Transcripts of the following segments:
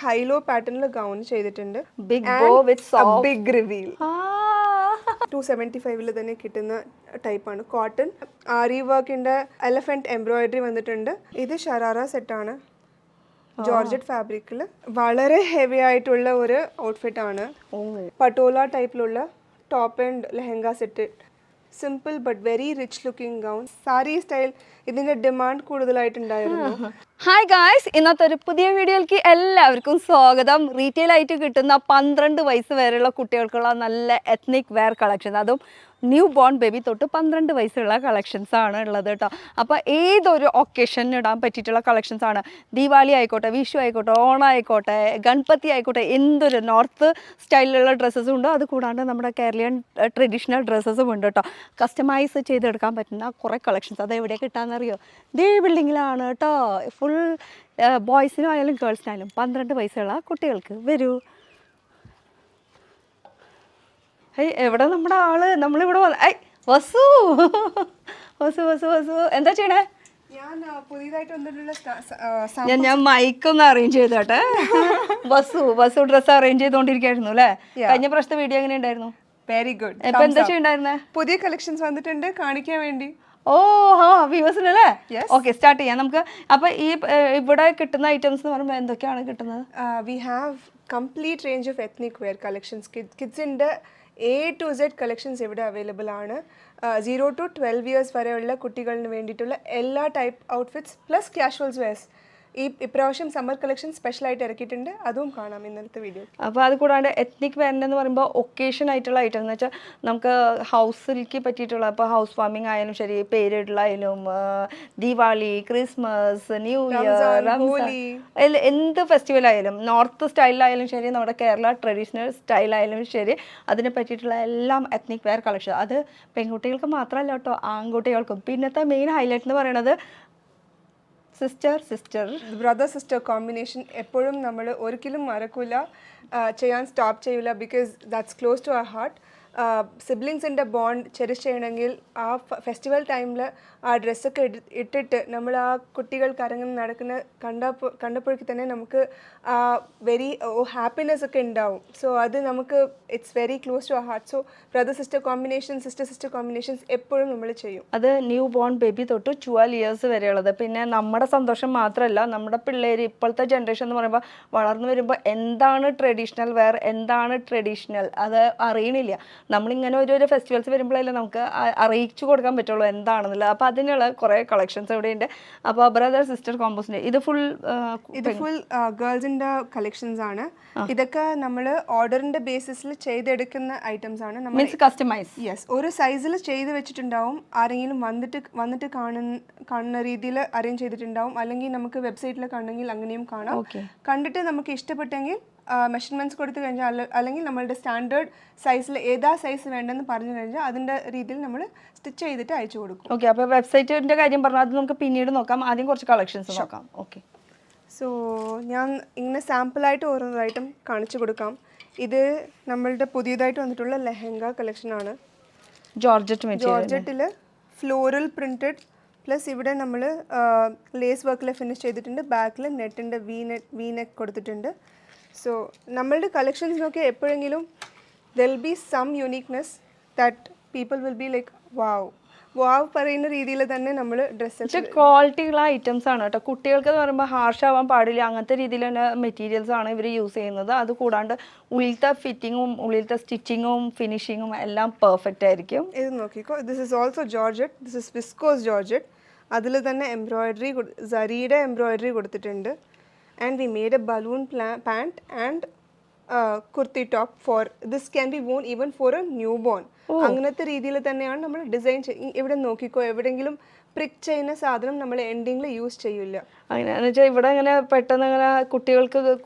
ഹൈലോ പാറ്റേണിൽ ഗൗൺ ചെയ്തിട്ടുണ്ട്. Big bow with soft. Big reveal. 275 തന്നെ കിട്ടുന്ന ടൈപ്പാണ്. കോട്ടൺ ആരി വർക്കിന്റെ എലഫന്റ് എംബ്രോയിഡറി വന്നിട്ടുണ്ട്. ഇത് ഷറാറ സെറ്റാണ്, ജോർജറ്റ് ഫാബ്രിക്കിൽ വളരെ ഹെവി ആയിട്ടുള്ള ഒരു ഔട്ട്ഫിറ്റ് ആണ്. പട്ടോല ടൈപ്പിലുള്ള top and lehenga set. Simple but very rich looking gown. Sari style ഇതിന്റെ ഡിമാൻഡ് കൂടുതലായിട്ടുണ്ടായിരുന്നു. ഹായ് ഗായ്സ്, ഇന്നത്തെ ഒരു പുതിയ വീഡിയോയിലേക്ക് എല്ലാവർക്കും സ്വാഗതം. റീറ്റെയിൽ ആയിട്ട് കിട്ടുന്ന 12 വയസ്സ് വരെയുള്ള കുട്ടികൾക്കുള്ള നല്ല എത്നിക് വെയർ കളക്ഷൻ, അതും ന്യൂ ബോൺ ബേബി തൊട്ട് 12 വയസ്സുള്ള കളക്ഷൻസ് ആണ് ഉള്ളത് കേട്ടോ. അപ്പോൾ ഏതൊരു ഒക്കേഷന് ഇടാൻ പറ്റിയിട്ടുള്ള കളക്ഷൻസ് ആണ്. ദീപാവലി ആയിക്കോട്ടെ, വിഷു ആയിക്കോട്ടെ, ഓണം ആയിക്കോട്ടെ, ഗണപതി ആയിക്കോട്ടെ, എന്തൊരു നോർത്ത് സ്റ്റൈലിലുള്ള ഡ്രസ്സസും ഉണ്ട്. അത് കൂടാണ്ട് നമ്മുടെ കേരളീയൻ ട്രഡീഷണൽ ഡ്രസ്സസും ഉണ്ട് കേട്ടോ. കസ്റ്റമൈസ് ചെയ്തെടുക്കാൻ പറ്റുന്ന കുറേ കളക്ഷൻസ്. അത് എവിടെ കിട്ടാമെന്നറിയോ? ദേ ബിൽഡിങ്ങിലാണ് കേട്ടോ. ഫുൾ ബോയ്സിനായാലും ഗേൾസിനായാലും 12 വയസ്സുള്ള കുട്ടികൾക്ക് വരൂ. എവിടെ നമ്മുടെ ആള്? നമ്മളിവിടെ വസു വസു വസു വസു എന്താ ചെയ്യണേ? ഞാൻ പുതിയതായിട്ട് വന്നിട്ടുള്ള ഞാൻ മൈക്കൊന്ന് അറേഞ്ച് ചെയ്തോട്ടെ. വസു ഡ്രസ്സ് അറേഞ്ച് ചെയ്തോണ്ടിരിക്കായിരുന്നു അല്ലേ? കഴിഞ്ഞ പ്രാവശ്യത്തെ വീഡിയോ എങ്ങനെ ഉണ്ടായിരുന്നു? Very good. ഇപ്പൊ എന്താ ചെയ്യണ്ടായിരുന്നേ? പുതിയ കളക്ഷൻസ് വന്നിട്ടുണ്ട് കാണിക്കാൻ വേണ്ടി. ഓ ഹാ, വ്യൂവേഴ്സിനല്ലേ? ഓക്കെ, സ്റ്റാർട്ട് ചെയ്യാം നമുക്ക്. അപ്പൊ ഈ ഇവിടെ കിട്ടുന്ന ഐറ്റംസ് എന്ന് പറയുമ്പോൾ എന്തൊക്കെയാണ് കിട്ടുന്നത്? We have complete range of ethnic wear collections. കിഡ്സിൻ്റെ A to Z കളക്ഷൻസ് ഇവിടെ അവൈലബിൾ ആണ്. 0 to 12 ഇയേഴ്സ് വരെയുള്ള കുട്ടികളിന് വേണ്ടിയിട്ടുള്ള എല്ലാ type outfits plus casuals wears ഇപ്രാവശ്യം സമ്മർ കളക്ഷൻ സ്പെഷ്യലായിട്ട് ഇറക്കിയിട്ടുണ്ട്. അതും കാണാം ഇന്നലത്തെ വീഡിയോ. അപ്പോൾ അത് കൂടാണ്ട് എത്നിക് വെയറിൻ്റെ എന്ന് പറയുമ്പോൾ ഒക്കേഷൻ ആയിട്ടുള്ള ഐറ്റം എന്ന് വെച്ചാൽ നമുക്ക് ഹൗസിലേക്ക് പറ്റിയിട്ടുള്ള, ഇപ്പോൾ ഹൗസ് വാമിംഗ് ആയാലും ശരി, പേരിടലായാലും, Deepavali, Christmas, New Year, Holi, എന്ത് ഫെസ്റ്റിവൽ ആയാലും, നോർത്ത് സ്റ്റൈലിലായാലും ശരി, നമ്മുടെ കേരള ട്രഡീഷണൽ സ്റ്റൈലായാലും ശരി, അതിനെ പറ്റിയിട്ടുള്ള എല്ലാം എത്നിക് വെയർ കളക്ഷൻ. അത് പെൺകുട്ടികൾക്ക് മാത്രമല്ല കേട്ടോ, ആൺകുട്ടികൾക്കും. പിന്നത്തെ മെയിൻ ഹൈലൈറ്റ് എന്ന് പറയുന്നത് ബ്രദർ സിസ്റ്റർ കോമ്പിനേഷൻ എപ്പോഴും നമ്മൾ ഒരിക്കലും മറക്കില്ല, ചെയ്യാൻ സ്റ്റോപ്പ് ചെയ്യില്ല. Because that's close to our heart. സിബ്ലിങ്സിൻ്റെ ബോണ്ട് ചെറിഷ് ചെയ്യണമെങ്കിൽ ആ ഫെസ്റ്റിവൽ ടൈമിൽ ആ ഡ്രസ്സൊക്കെ ഇട്ടിട്ട് നമ്മൾ ആ കുട്ടികൾ കറങ്ങുന്ന നടക്കുന്ന കണ്ടപ്പോഴേക്ക് തന്നെ നമുക്ക് വെരി ഹാപ്പിനെസ് ഒക്കെ ഉണ്ടാവും. സോ അത് നമുക്ക് it's very close to our heart. So brother sister combinations എപ്പോഴും നമ്മൾ ചെയ്യും. അത് ന്യൂ ബോൺ ബേബി തൊട്ട് 12 ഇയേഴ്സ് വരെയുള്ളത്. പിന്നെ നമ്മുടെ സന്തോഷം മാത്രമല്ല, നമ്മുടെ പിള്ളേർ ഇപ്പോഴത്തെ ജനറേഷൻ എന്ന് പറയുമ്പോൾ വളർന്നു വരുമ്പോൾ എന്താണ് ട്രഡീഷണൽ വെയർ, എന്താണ് ട്രഡീഷണൽ, അത് അറിയണില്ല. നമ്മളിങ്ങനെ ഒരു ഫെസ്റ്റിവൽസ് വരുമ്പോഴല്ലേ നമുക്ക് അറിയിച്ചു കൊടുക്കാൻ പറ്റുള്ളൂ എന്താണെന്നുള്ളത്. അപ്പോൾ അതിനുള്ള കുറേ കളക്ഷൻസ് ഇവിടെയുണ്ട്. അപ്പോൾ ബ്രദർ സിസ്റ്റർ കോമ്പോസിൻ്റെ ഇത് ഫുൾ ഗേൾസിൻ്റെ കളക്ഷൻസ് ആണ്. ഇതൊക്കെ നമ്മൾ ഓർഡറിൻ്റെ ബേസിസിൽ ചെയ്തെടുക്കുന്ന ഐറ്റംസ് ആണ്. നമ്മൾ കസ്റ്റമൈസ്, യെസ്, ഒരു സൈസിൽ ചെയ്ത് വെച്ചിട്ടുണ്ടാവും. ആരെങ്കിലും വന്നിട്ട് കാണുന്ന രീതിയിൽ അറേഞ്ച് ചെയ്തിട്ടുണ്ടാവും. അല്ലെങ്കിൽ നമുക്ക് വെബ്സൈറ്റിൽ കണ്ടെങ്കിൽ അങ്ങനെയും കാണാം. കണ്ടിട്ട് നമുക്ക് ഇഷ്ടപ്പെട്ടെങ്കിൽ മെഷർമെൻറ്റ്സ് കൊടുത്തു കഴിഞ്ഞാൽ, അല്ലെങ്കിൽ നമ്മളുടെ സ്റ്റാൻഡേർഡ് സൈസിൽ ഏതാ സൈസ് വേണ്ടെന്ന് പറഞ്ഞു കഴിഞ്ഞാൽ അതിൻ്റെ രീതിയിൽ നമ്മൾ സ്റ്റിച്ച് ചെയ്തിട്ട് അയച്ചു കൊടുക്കും. ഓക്കെ, അപ്പോൾ വെബ്സൈറ്റിൻ്റെ കാര്യം പറഞ്ഞാൽ അത് നമുക്ക് പിന്നീട് നോക്കാം. ആദ്യം കുറച്ച് കളക്ഷൻസ് നോക്കാം. ഓക്കെ, സോ ഞാൻ ഇങ്ങനെ സാമ്പിളായിട്ട് ഓരോ ഐറ്റം കാണിച്ചു കൊടുക്കാം. ഇത് നമ്മളുടെ പുതിയതായിട്ട് വന്നിട്ടുള്ള ലെഹങ്ക കളക്ഷനാണ്. ജോർജറ്റിൽ ഫ്ലോറൽ പ്രിൻറ്റഡ് പ്ലസ് ഇവിടെ നമ്മൾ ലേസ് വർക്കിൽ ഫിനിഷ് ചെയ്തിട്ടുണ്ട്. ബാക്കിൽ നെറ്റിൻ്റെ വി നെക്ക് കൊടുത്തിട്ടുണ്ട്. സോ നമ്മളുടെ കളക്ഷൻസിനൊക്കെ എപ്പോഴെങ്കിലും there will be some uniqueness that people will be like wow പറയുന്ന രീതിയിൽ തന്നെ നമ്മൾ ഡ്രസ്സ് ക്വാളിറ്റിയുള്ള ഐറ്റംസ് ആണ് കേട്ടോ. കുട്ടികൾക്ക് എന്ന് പറയുമ്പോൾ ഹാർഷ് ആവാൻ പാടില്ല, അങ്ങനത്തെ രീതിയിൽ തന്നെ മെറ്റീരിയൽസ് ആണ് ഇവർ യൂസ് ചെയ്യുന്നത്. അത് കൂടാണ്ട് ഉള്ളിലത്തെ ഫിറ്റിങ്ങും ഉള്ളിലത്തെ സ്റ്റിച്ചിങ്ങും ഫിനിഷിങ്ങും എല്ലാം പെർഫെക്റ്റ് ആയിരിക്കും. ഇത് നോക്കിക്കോ, this is also georgette, this is viscous georgette. അതിൽ തന്നെ എംബ്രോയിഡറി, സരിയുടെ എംബ്രോയിഡറി കൊടുത്തിട്ടുണ്ട്. And we made a balloon pant and kurti top for this can be worn even for a newborn. അങ്ങനത്തെ രീതിയിൽ തന്നെയാണ് നമ്മൾ ഡിസൈൻ ഇവിടെ നോക്കിക്കോ, എവിടെയെങ്കിലും പ്രിക്ക് ചെയ്യുന്ന സാധനം നമ്മൾ എൻഡിങ്ങിൽ യൂസ് ചെയ്യില്ല. അങ്ങനെ എന്ന് വെച്ചാൽ ഇവിടെ ഇങ്ങനെ പെട്ടെന്ന് ഇങ്ങനെ കുട്ടികൾക്ക്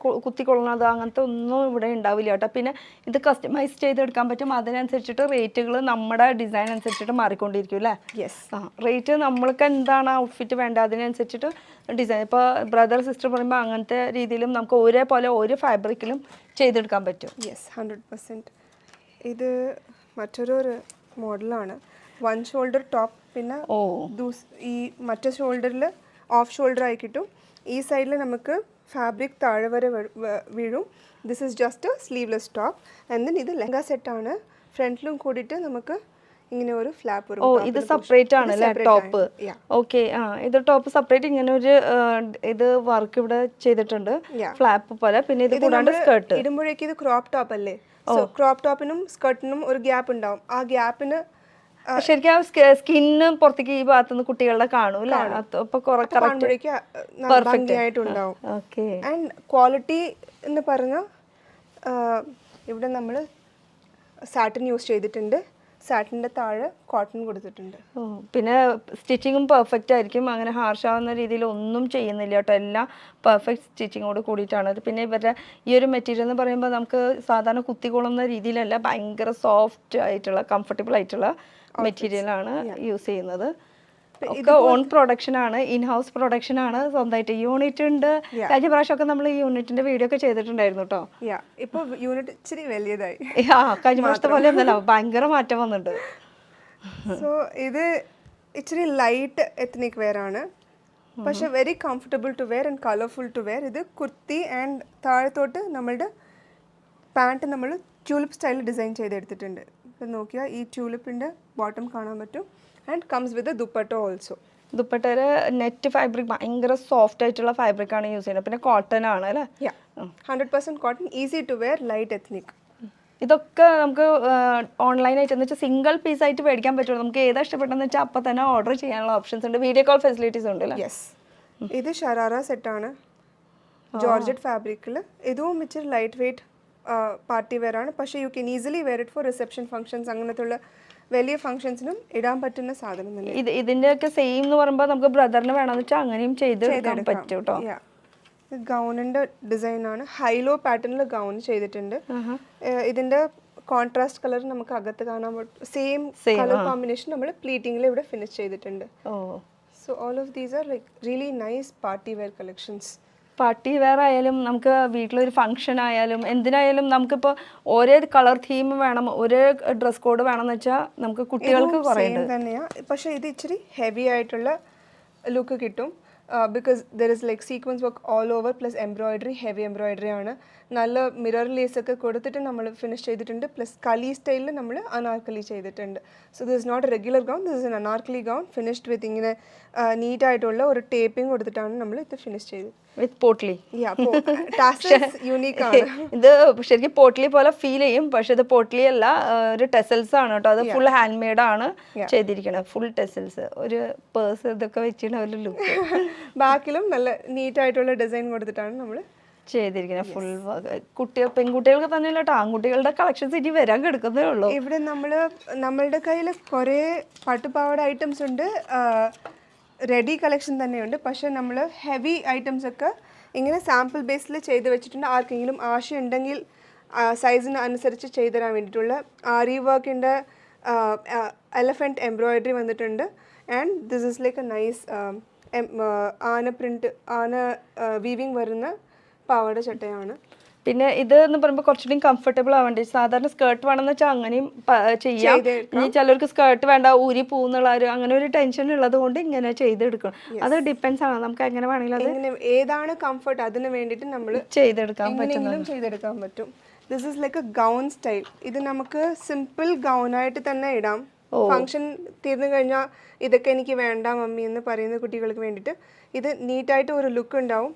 കുത്തിക്കൊള്ളണത് അങ്ങനത്തെ ഒന്നും ഇവിടെ ഉണ്ടാവില്ല കേട്ടോ. പിന്നെ ഇത് കസ്റ്റമൈസ് ചെയ്തെടുക്കാൻ പറ്റും. അതിനനുസരിച്ചിട്ട് റേറ്റുകൾ നമ്മുടെ ഡിസൈൻ അനുസരിച്ചിട്ട് മാറിക്കൊണ്ടിരിക്കും അല്ലേ? യെസ്, റേറ്റ് നമ്മൾക്ക് എന്താണ് ഔട്ട്ഫിറ്റ് വേണ്ടത് അതിനനുസരിച്ചിട്ട് ഡിസൈൻ. ഇപ്പോൾ ബ്രദർ സിസ്റ്റർ പറയുമ്പോൾ അങ്ങനത്തെ രീതിയിലും നമുക്ക് ഒരേപോലെ ഒരു ഫാബ്രിക്കിലും ചെയ്തെടുക്കാൻ പറ്റും. യെസ്, 100%. ഇത് മറ്റൊരു മോഡലാണ്. 1 ഷോൾഡർ ടോപ്പ്, പിന്നെ ഈ മറ്റേ ഷോൾഡറിൽ ഓഫ് ഷോൾഡർ ആയി കിട്ടും. ഈ സൈഡിൽ നമുക്ക് ഫാബ്രിക് താഴെ വരെ വീഴും. This is just A sleeveless top. And then ഇത് ലെഹങ്ക സെറ്റാണ്. ഫ്രണ്ടിലും കൂടിയിട്ട് നമുക്ക് ഇങ്ങനെ ഒരു ഫ്ലാപ്പ് വരും. ഓ ഇത് സെപ്പറേറ്റ് ആണ് അല്ലേ ടോപ്പ്? ഓക്കെ. ആ ഇത് ടോപ്പ് സെപ്പറേറ്റ് ഇങ്ങനെ ഒരു ഇത് വർക്ക് ഇവിടെ ചെയ്തിട്ടുണ്ട് ഫ്ലാപ്പ് പോലെ. പിന്നെ ഇത് കൂടാണ്ട് സ്കേർട്ട് ഇടുമ്പോഴേക്ക് ഇത് ക്രോപ്പ് ടോപ്പ് അല്ലേ? സോ ക്രോപ്പ് ടോപ്പിനും സ്കേർട്ടിനും ഒരു ഗ്യാപ്പ് ഉണ്ടാവും. ആ ഗ്യാപ്പിന് ശരിക്കും ആ സ്കിന്ന് പുറത്തേക്ക് ഈ ഭാഗത്തുനിന്ന് കുട്ടികളുടെ കാണൂല്ലേ? അപ്പൊ കാണുമ്പോഴേക്ക് ഭംഗിയായിട്ടുണ്ടാവും. ഓക്കെ. ആൻഡ് ക്വാളിറ്റി എന്ന് പറഞ്ഞാൽ ഇവിടെ നമ്മൾ സാറ്റിൻ യൂസ് ചെയ്തിട്ടുണ്ട്. സാറ്റിൻ്റെ താഴെ കോട്ടൺ കൊടുത്തിട്ടുണ്ട്. പിന്നെ സ്റ്റിച്ചിങ്ങും പെർഫെക്റ്റ് ആയിരിക്കും. അങ്ങനെ ഹാർഷ് ആവുന്ന രീതിയിൽ ഒന്നും ചെയ്യുന്നില്ല കേട്ടോ. എല്ലാം പെർഫെക്റ്റ് സ്റ്റിച്ചിങ്ങോട് കൂടിയിട്ടാണ്. പിന്നെ ഇവരുടെ ഈ ഒരു മെറ്റീരിയൽ എന്ന് പറയുമ്പോൾ നമുക്ക് സാധാരണ കുത്തിക്കൊള്ളുന്ന രീതിയിലല്ല, ഭയങ്കര സോഫ്റ്റ് ആയിട്ടുള്ള കംഫർട്ടബിൾ ആയിട്ടുള്ള മെറ്റീരിയലാണ് യൂസ് ചെയ്യുന്നത്. ഒക്കെ ഓൺ പ്രൊഡക്ഷൻ ആണ്, ഇൻ ഹൗസ് പ്രൊഡക്ഷൻ ആണ്. സ്വന്തമായിട്ട് യൂണിറ്റ് ഉണ്ട്. കഴിഞ്ഞ പ്രാവശ്യമൊക്കെ നമ്മൾ ഈ യൂണിറ്റിന്റെ വീഡിയോ ഒക്കെ ചെയ്തിട്ടുണ്ടായിരുന്നു കേട്ടോ. ഇപ്പൊ യൂണിറ്റ് ഇച്ചിരി വലിയതായി. കഴിഞ്ഞ പ്രാവശ്യത്തെ പോലെ ഒന്നല്ല, ഭയങ്കര മാറ്റം വന്നിട്ടുണ്ട്. സോ ഇത് ഇച്ചിരി ലൈറ്റ് എത്നിക് വെയർ ആണ്, പക്ഷെ very comfortable to wear and colourful to wear. ഇത് കുർത്തി ആൻഡ് താഴത്തോട്ട് നമ്മളുടെ പാൻറ്റ് നമ്മൾ ട്യൂലിപ്പ് സ്റ്റൈലിൽ ഡിസൈൻ ചെയ്തെടുത്തിട്ടുണ്ട്. ഇപ്പം നോക്കിയാൽ ഈ ട്യൂലിപ്പിൻ്റെ ബോട്ടം കാണാൻ പറ്റും. And comes with dupatta also. ദുപ്പട്ടയുടെ നെറ്റ് ഫാബ്രിക് ഭയങ്കര സോഫ്റ്റ് ആയിട്ടുള്ള ഫാബ്രിക് ആണ് യൂസ് ചെയ്യുന്നത്. പിന്നെ കോട്ടൺ ആണ് അല്ലേ? 100% cotton, easy to wear, light ethnic. ഇതൊക്കെ നമുക്ക് ഓൺലൈനായിട്ട് എന്ന് വെച്ചാൽ സിംഗിൾ പീസ് ആയിട്ട് മേടിക്കാൻ പറ്റുള്ളൂ. നമുക്ക് ഏതാ ഇഷ്ടപ്പെട്ടെന്ന് വെച്ചാൽ അപ്പം തന്നെ ഓർഡർ ചെയ്യാനുള്ള ഓപ്ഷൻസ് ഉണ്ട്. വീഡിയോ കോൾ ഫെസിലിറ്റീസ് ഉണ്ട് അല്ലേ? യെസ്. ഇത് ഷറാറ സെറ്റാണ്, ജോർജറ്റ് ഫാബ്രിക്കിൽ. ഇതും ഇച്ചിരി ലൈറ്റ് വെയ്റ്റ് പാർട്ടി വെയർ ആണ്, പക്ഷേ you can easily wear it for reception functions, അങ്ങനത്തെ ഉള്ള വലിയ ഫംഗ്ഷൻസിനും ഇടാൻ പറ്റുന്ന സാധനം തന്നെ. ഇതിന്റെ ഒക്കെ സെയിം എന്ന് പറയുമ്പോൾ നമുക്ക് ബ്രദറിന് വേണമെന്ന് വെച്ചാൽ അങ്ങനെയും ചെയ്തെടുക്കാൻ പറ്റും കേട്ടോ. ഗൗണിന്റെ ഡിസൈൻ ആണ്, ഹൈലോ പാറ്റേണിൽ ഗൗൺ ചെയ്തിട്ടുണ്ട്. ഇതിന്റെ കോൺട്രാസ്റ്റ് കളർ നമുക്ക് അകത്ത് കാണാൻ പറ്റും. സെയിം കളർ കോമ്പിനേഷൻ നമ്മൾ പ്ലീറ്റിംഗിൽ ഇവിടെ ഫിനിഷ് ചെയ്തിട്ടുണ്ട്. So all of these are like really nice party wear collections. Party wear ആയാലും നമുക്ക് വീട്ടിലൊരു ഫംഗ്ഷൻ ആയാലും എന്തിനായാലും നമുക്കിപ്പോൾ ഒരേ കളർ തീം വേണം, ഒരേ ഡ്രസ് കോഡ് വേണമെന്ന് വെച്ചാൽ നമുക്ക് കുട്ടികൾക്ക് കുറേ തന്നെയാണ്. പക്ഷേ ഇത് ഇച്ചിരി ഹെവി ആയിട്ടുള്ള ലുക്ക് കിട്ടും. Because there is like sequence work all over plus embroidery, heavy embroidery ആണ്. നല്ല മിറർ ലേസ് ഒക്കെ കൊടുത്തിട്ട് നമ്മൾ ഫിനിഷ് ചെയ്തിട്ടുണ്ട്. പ്ലസ് കലി സ്റ്റൈലിൽ നമ്മൾ അനാർക്കലി ചെയ്തിട്ടുണ്ട്. So this is not a regular gown, this is an anarkali gown finished with ഇങ്ങനെ നീറ്റായിട്ടുള്ള ഒരു ടേപ്പിംഗ് കൊടുത്തിട്ടാണ് നമ്മൾ ഇത് ഫിനിഷ് ചെയ്തത്. വിത്ത് പോട്ട്ലി. യൂണിക് ആണ് ഇത്. ശരിക്കും പോട്ട്ലി പോലെ ഫീൽ ചെയ്യും, പക്ഷെ ഇത് പോട്ട്ലി അല്ല, ഒരു ടെസൽസ് ആണ് കേട്ടോ. അത് ഫുൾ ഹാൻഡ് മെയ്ഡ് ആണ് ചെയ്തിരിക്കുന്നത്. ഫുൾ ടെസൽസ്, ഒരു പേഴ്സ് ഇതൊക്കെ വെച്ചിട്ട് ഒരു ലുക്ക്. ബാക്കിലും നല്ല നീറ്റ് ആയിട്ടുള്ള ഡിസൈൻ കൊടുത്തിട്ടാണ് നമ്മൾ ചെയ്തിരിക്കുന്നത്. ഫുൾ പെൺകുട്ടികൾക്ക് തന്നെ കേട്ടോ, ആൺകുട്ടികളുടെ കളക്ഷൻസ് ഇനി വരാൻ കിടക്കുന്നേ ഉള്ളൂ. ഇവിടെ നമ്മളുടെ കയ്യിൽ കുറേ പട്ടുപാവാട ഐറ്റംസ് ഉണ്ട്, റെഡി കളക്ഷൻ തന്നെയുണ്ട്. പക്ഷേ നമ്മൾ ഹെവി ഐറ്റംസ് ഒക്കെ ഇങ്ങനെ സാമ്പിൾ ബേസിൽ ചെയ്ത് വെച്ചിട്ടുണ്ട്. ആർക്കെങ്കിലും ആശയുണ്ടെങ്കിൽ സൈസിന് അനുസരിച്ച് ചെയ്തു തരാൻ വേണ്ടിയിട്ടുള്ള ആരി വർക്കിൻ്റെ എലഫൻറ്റ് എംബ്രോയിഡറി വന്നിട്ടുണ്ട്. And this is like A nice ആന പ്രിൻറ്റ്, ആന വീവിങ് വരുന്ന പാവാട ചട്ടയാണ്. പിന്നെ ഇത് എന്ന് പറയുമ്പോൾ കുറച്ചുകൂടി കംഫർട്ടബിൾ ആവേണ്ടി, സാധാരണ സ്കേർട്ട് വേണമെന്ന് വെച്ചാൽ അങ്ങനെയും ചെയ്യാം. ഇനി ചിലർക്ക് സ്കേർട്ട് വേണ്ട, ഊരി പോകുന്നുള്ള അങ്ങനെ ഒരു ടെൻഷൻ ഉള്ളത് കൊണ്ട് ഇങ്ങനെ ചെയ്തെടുക്കണം. അത് ഡിപ്പെൻസ് ആണ്, നമുക്ക് എങ്ങനെ വേണമെങ്കിലും അത് ഏതാണ് കംഫർട്ട് അതിന് വേണ്ടിയിട്ട് നമ്മൾ ചെയ്തെടുക്കാൻ പറ്റും. This is like A gown style. ഇത് നമുക്ക് സിമ്പിൾ ഗൗണായിട്ട് തന്നെ ഇടാം. ഫംഗ്ഷൻ തീർന്നു കഴിഞ്ഞാൽ ഇതൊക്കെ എനിക്ക് വേണ്ട മമ്മി എന്ന് പറയുന്ന കുട്ടികൾക്ക് വേണ്ടിയിട്ട് ഇത് നീറ്റായിട്ട് ഒരു ലുക്ക് ഉണ്ടാവും.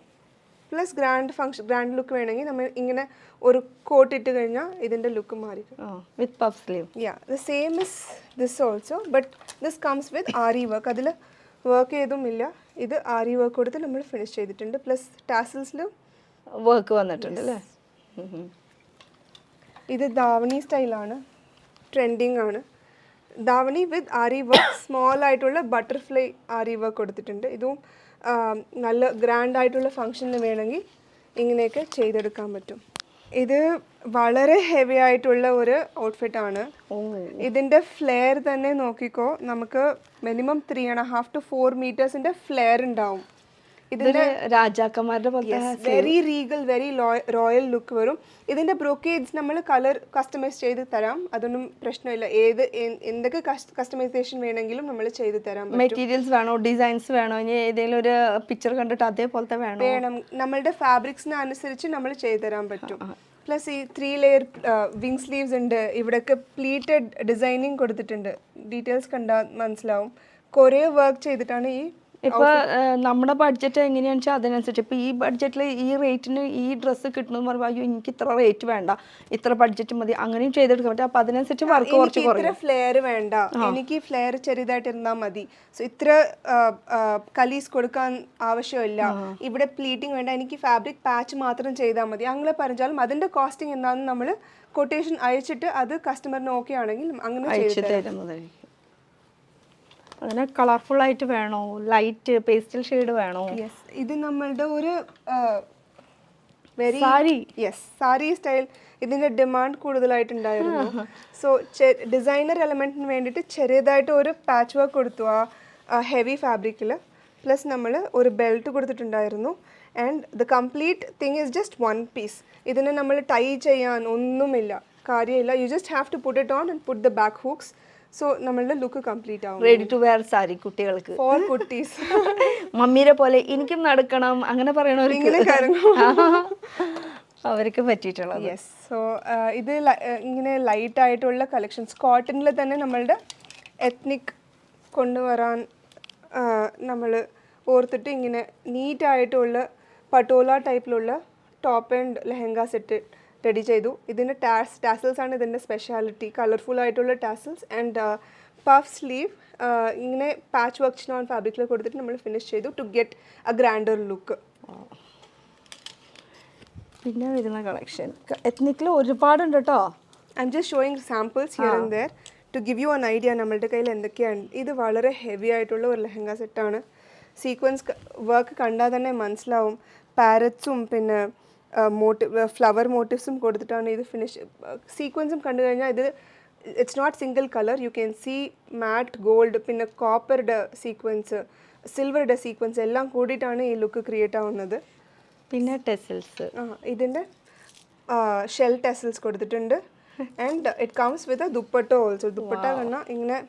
പ്ലസ് ഗ്രാൻഡ് ലുക്ക് വേണമെങ്കിൽ നമ്മൾ ഇങ്ങനെ ഒരു കോട്ട് ഇട്ട് കഴിഞ്ഞാൽ ഇതിൻ്റെ ലുക്ക് മാറി. With puff sleeve. The same is this also, but this comes with aari work. അതിൽ വർക്ക് ചെയ്തുമില്ല, ഇത് ആരി വർക്ക് കൊടുത്ത് നമ്മൾ ഫിനിഷ് ചെയ്തിട്ടുണ്ട്. പ്ലസ് ടാസൽസിലും വർക്ക് വന്നിട്ടുണ്ട് അല്ലേ. ഇത് ദാവണി സ്റ്റൈലാണ്, ട്രെൻഡിങ് ആണ്. ദാവണി വിത്ത് ആരി വർക്ക്, സ്മോൾ ആയിട്ടുള്ള ബട്ടർഫ്ലൈ ആരി വർക്ക് കൊടുത്തിട്ടുണ്ട്. ഇതും നല്ല ഗ്രാൻഡ് ആയിട്ടുള്ള ഫംഗ്ഷന് വേണമെങ്കിൽ ഇങ്ങനെയൊക്കെ ചെയ്തെടുക്കാൻ പറ്റും. ഇത് വളരെ ഹെവി ആയിട്ടുള്ള ഒരു ഔട്ട്ഫിറ്റാണ്. ഇതിൻ്റെ ഫ്ലെയർ തന്നെ നോക്കിക്കോ, നമുക്ക് മിനിമം 3.5 to 4 മീറ്റേഴ്സിൻ്റെ ഫ്ലെയർ ഉണ്ടാവും. ഇതൊരു രാജാക്കന്മാരുടെ പോലത്തെ very Regal very royal look വരും. ഇതിന്റെ ബ്രോക്കേഡ്സ് നമ്മൾ കളർ കസ്റ്റമൈസ് ചെയ്ത് തരാം, അതൊന്നും പ്രശ്നമില്ല. എന്തൊക്കെ കസ്റ്റമൈസേഷൻ വേണമെങ്കിലും നമ്മൾ ചെയ്ത് തരാം. മെറ്റീരിയൽസ് വേണോ, ഡിസൈൻസ് വേണോ, ഇനി ഏതെങ്കിലും ഒരു പിക്ചർ കണ്ടിട്ട് അതേപോലത്തെ വേണം, നമ്മളുടെ ഫാബ്രിക്സിന് അനുസരിച്ച് നമ്മൾ ചെയ്തു തരാൻ പറ്റും. പ്ലസ് ഈ 3 ലെയർ വിങ് സ്ലീവ്സ് ഉണ്ട്, ഇവിടെയൊക്കെ പ്ലീറ്റഡ് ഡിസൈനിങ് കൊടുത്തിട്ടുണ്ട്. ഡീറ്റെയിൽസ് കണ്ടാൽ മനസ്സിലാവും. കുറേ വർക്ക് ചെയ്തിട്ടാണ് ഈ ഇപ്പൊ നമ്മുടെ ബഡ്ജറ്റ് എങ്ങനെയാണെന്ന് വെച്ചാൽ അതിനനുസരിച്ച് ഇപ്പൊ ഈ ബഡ്ജറ്റിൽ ഈ റേറ്റിന് ഈ ഡ്രസ്സ് കിട്ടണമെന്ന് പറയുമ്പോൾ അയ്യോ എനിക്ക് ഇത്ര റേറ്റ് വേണ്ട, ഇത്ര ബഡ്ജറ്റ് മതി, അങ്ങനെയും ചെയ്തെടുക്കാൻ പറ്റും. അപ്പൊ അതിനനുസരിച്ച് വർക്ക് കുറച്ച് കുറയും. ഇത്ര ഫ്ലെയർ വേണ്ട, എനിക്ക് ഫ്ലെയർ ചെറുതായിട്ട് ഇരുന്നാൽ മതി, സോ ഇത്ര കലീസ് കൊടുക്കാൻ ആവശ്യമില്ല, ഇവിടെ പ്ലീറ്റിംഗ് വേണ്ട, എനിക്ക് ഫാബ്രിക് പാച്ച് മാത്രം ചെയ്താൽ മതി, അങ്ങനെ പറഞ്ഞാലും അതിന്റെ കോസ്റ്റിംഗ് എന്താണെന്ന് നമ്മൾ കൊട്ടേഷൻ അയച്ചിട്ട് അത് കസ്റ്റമറിന് ഓക്കെ ആണെങ്കിൽ അങ്ങനെ അയച്ചു തരുന്നതായിരിക്കും. അങ്ങനെ കളർഫുൾ ആയിട്ട് വേണോ, ലൈറ്റ് പേസ്റ്റൽ ഷെയ്ഡ് വേണോ? യെസ്, ഇത് നമ്മളുടെ ഒരു വെരി സാരി സ്റ്റൈൽ, ഇതിന്റെ ഡിമാൻഡ് കൂടുതലായിട്ടുണ്ടായിരുന്നു. സോ ഡിസൈനർ എലമെന്റിന് വേണ്ടിയിട്ട് ചെറിയതായിട്ട് ഒരു പാച്ച് വർക്ക് കൊടുത്തു ആ ഹെവി ഫാബ്രിക്കിൽ. പ്ലസ് നമ്മൾ ഒരു ബെൽറ്റ് കൊടുത്തിട്ടുണ്ടായിരുന്നു. And the complete thing is just 1 piece. ഇതിനെ നമ്മൾ ടൈ ചെയ്യാൻ ഒന്നുമില്ല, കാര്യമില്ല. You just have to put it on and put the back hooks. So നമ്മളുടെ ലുക്ക് കംപ്ലീറ്റ് ആവും. റെഡി ടു വെയർ സാരി കുട്ടികൾക്ക്, ഫോർ കുട്ടീസ്. മമ്മീരെ പോലെ എനിക്കും നടക്കണം അങ്ങനെ പറയണവർക്ക് അവർക്ക് പറ്റിയിട്ടുള്ളത്. യെസ്, സോ ഇത് ഇങ്ങനെ ലൈറ്റ് ആയിട്ടുള്ള കളക്ഷൻസ് കോട്ടണിൽ തന്നെ നമ്മളുടെ എത്നിക് കൊണ്ടുവരാൻ നമ്മൾ ഓർത്തിട്ട് ഇങ്ങനെ നീറ്റായിട്ടുള്ള പട്ടോല ടൈപ്പിലുള്ള top and lehenga set ready ചെയ്തു. ഇതിൻ്റെ ടാസൽസ് ആണ് ഇതിൻ്റെ സ്പെഷ്യാലിറ്റി, കളർഫുൾ ആയിട്ടുള്ള ടാസൽസ് ആൻഡ് പഫ് സ്ലീവ് ഇങ്ങനെ പാച്ച് വർക്ക് ചിനോൺ ഫാബ്രിക്കിൽ കൊടുത്തിട്ട് നമ്മൾ ഫിനിഷ് ചെയ്തു to get a grander look. പിന്നെ വരുന്ന കളക്ഷൻ എത്നിക്കിൽ ഒരുപാടുണ്ട് കേട്ടോ. I'm just showing samples here and there to give you an idea നമ്മളുടെ കയ്യിൽ എന്തൊക്കെയാണ്. ഇത് വളരെ ഹെവി ആയിട്ടുള്ള ഒരു ലെഹങ്ക സെറ്റാണ്. സീക്വൻസ് വർക്ക് കണ്ടാൽ തന്നെ മനസ്സിലാവും. പാരറ്റ്സും പിന്നെ ഫ്ലവർ മോട്ടീവ്സും കൊടുത്തിട്ടാണ് ഇത് ഫിനിഷ്. സീക്വൻസും കണ്ടു കഴിഞ്ഞാൽ ഇത് it's not single colour, you can see matte gold, പിന്നെ കോപ്പറുടെ സീക്വൻസ്, സിൽവറുടെ സീക്വൻസ് എല്ലാം കൂടിയിട്ടാണ് ഈ ലുക്ക് ക്രിയേറ്റ് ആവുന്നത്. പിന്നെ ടെസൽസ്, ഇതിൻ്റെ ഷെൽ ടെസൽസ് കൊടുത്തിട്ടുണ്ട്. And it comes with a dupatta also. Dupatta കണ്ടാൽ ഇങ്ങനെ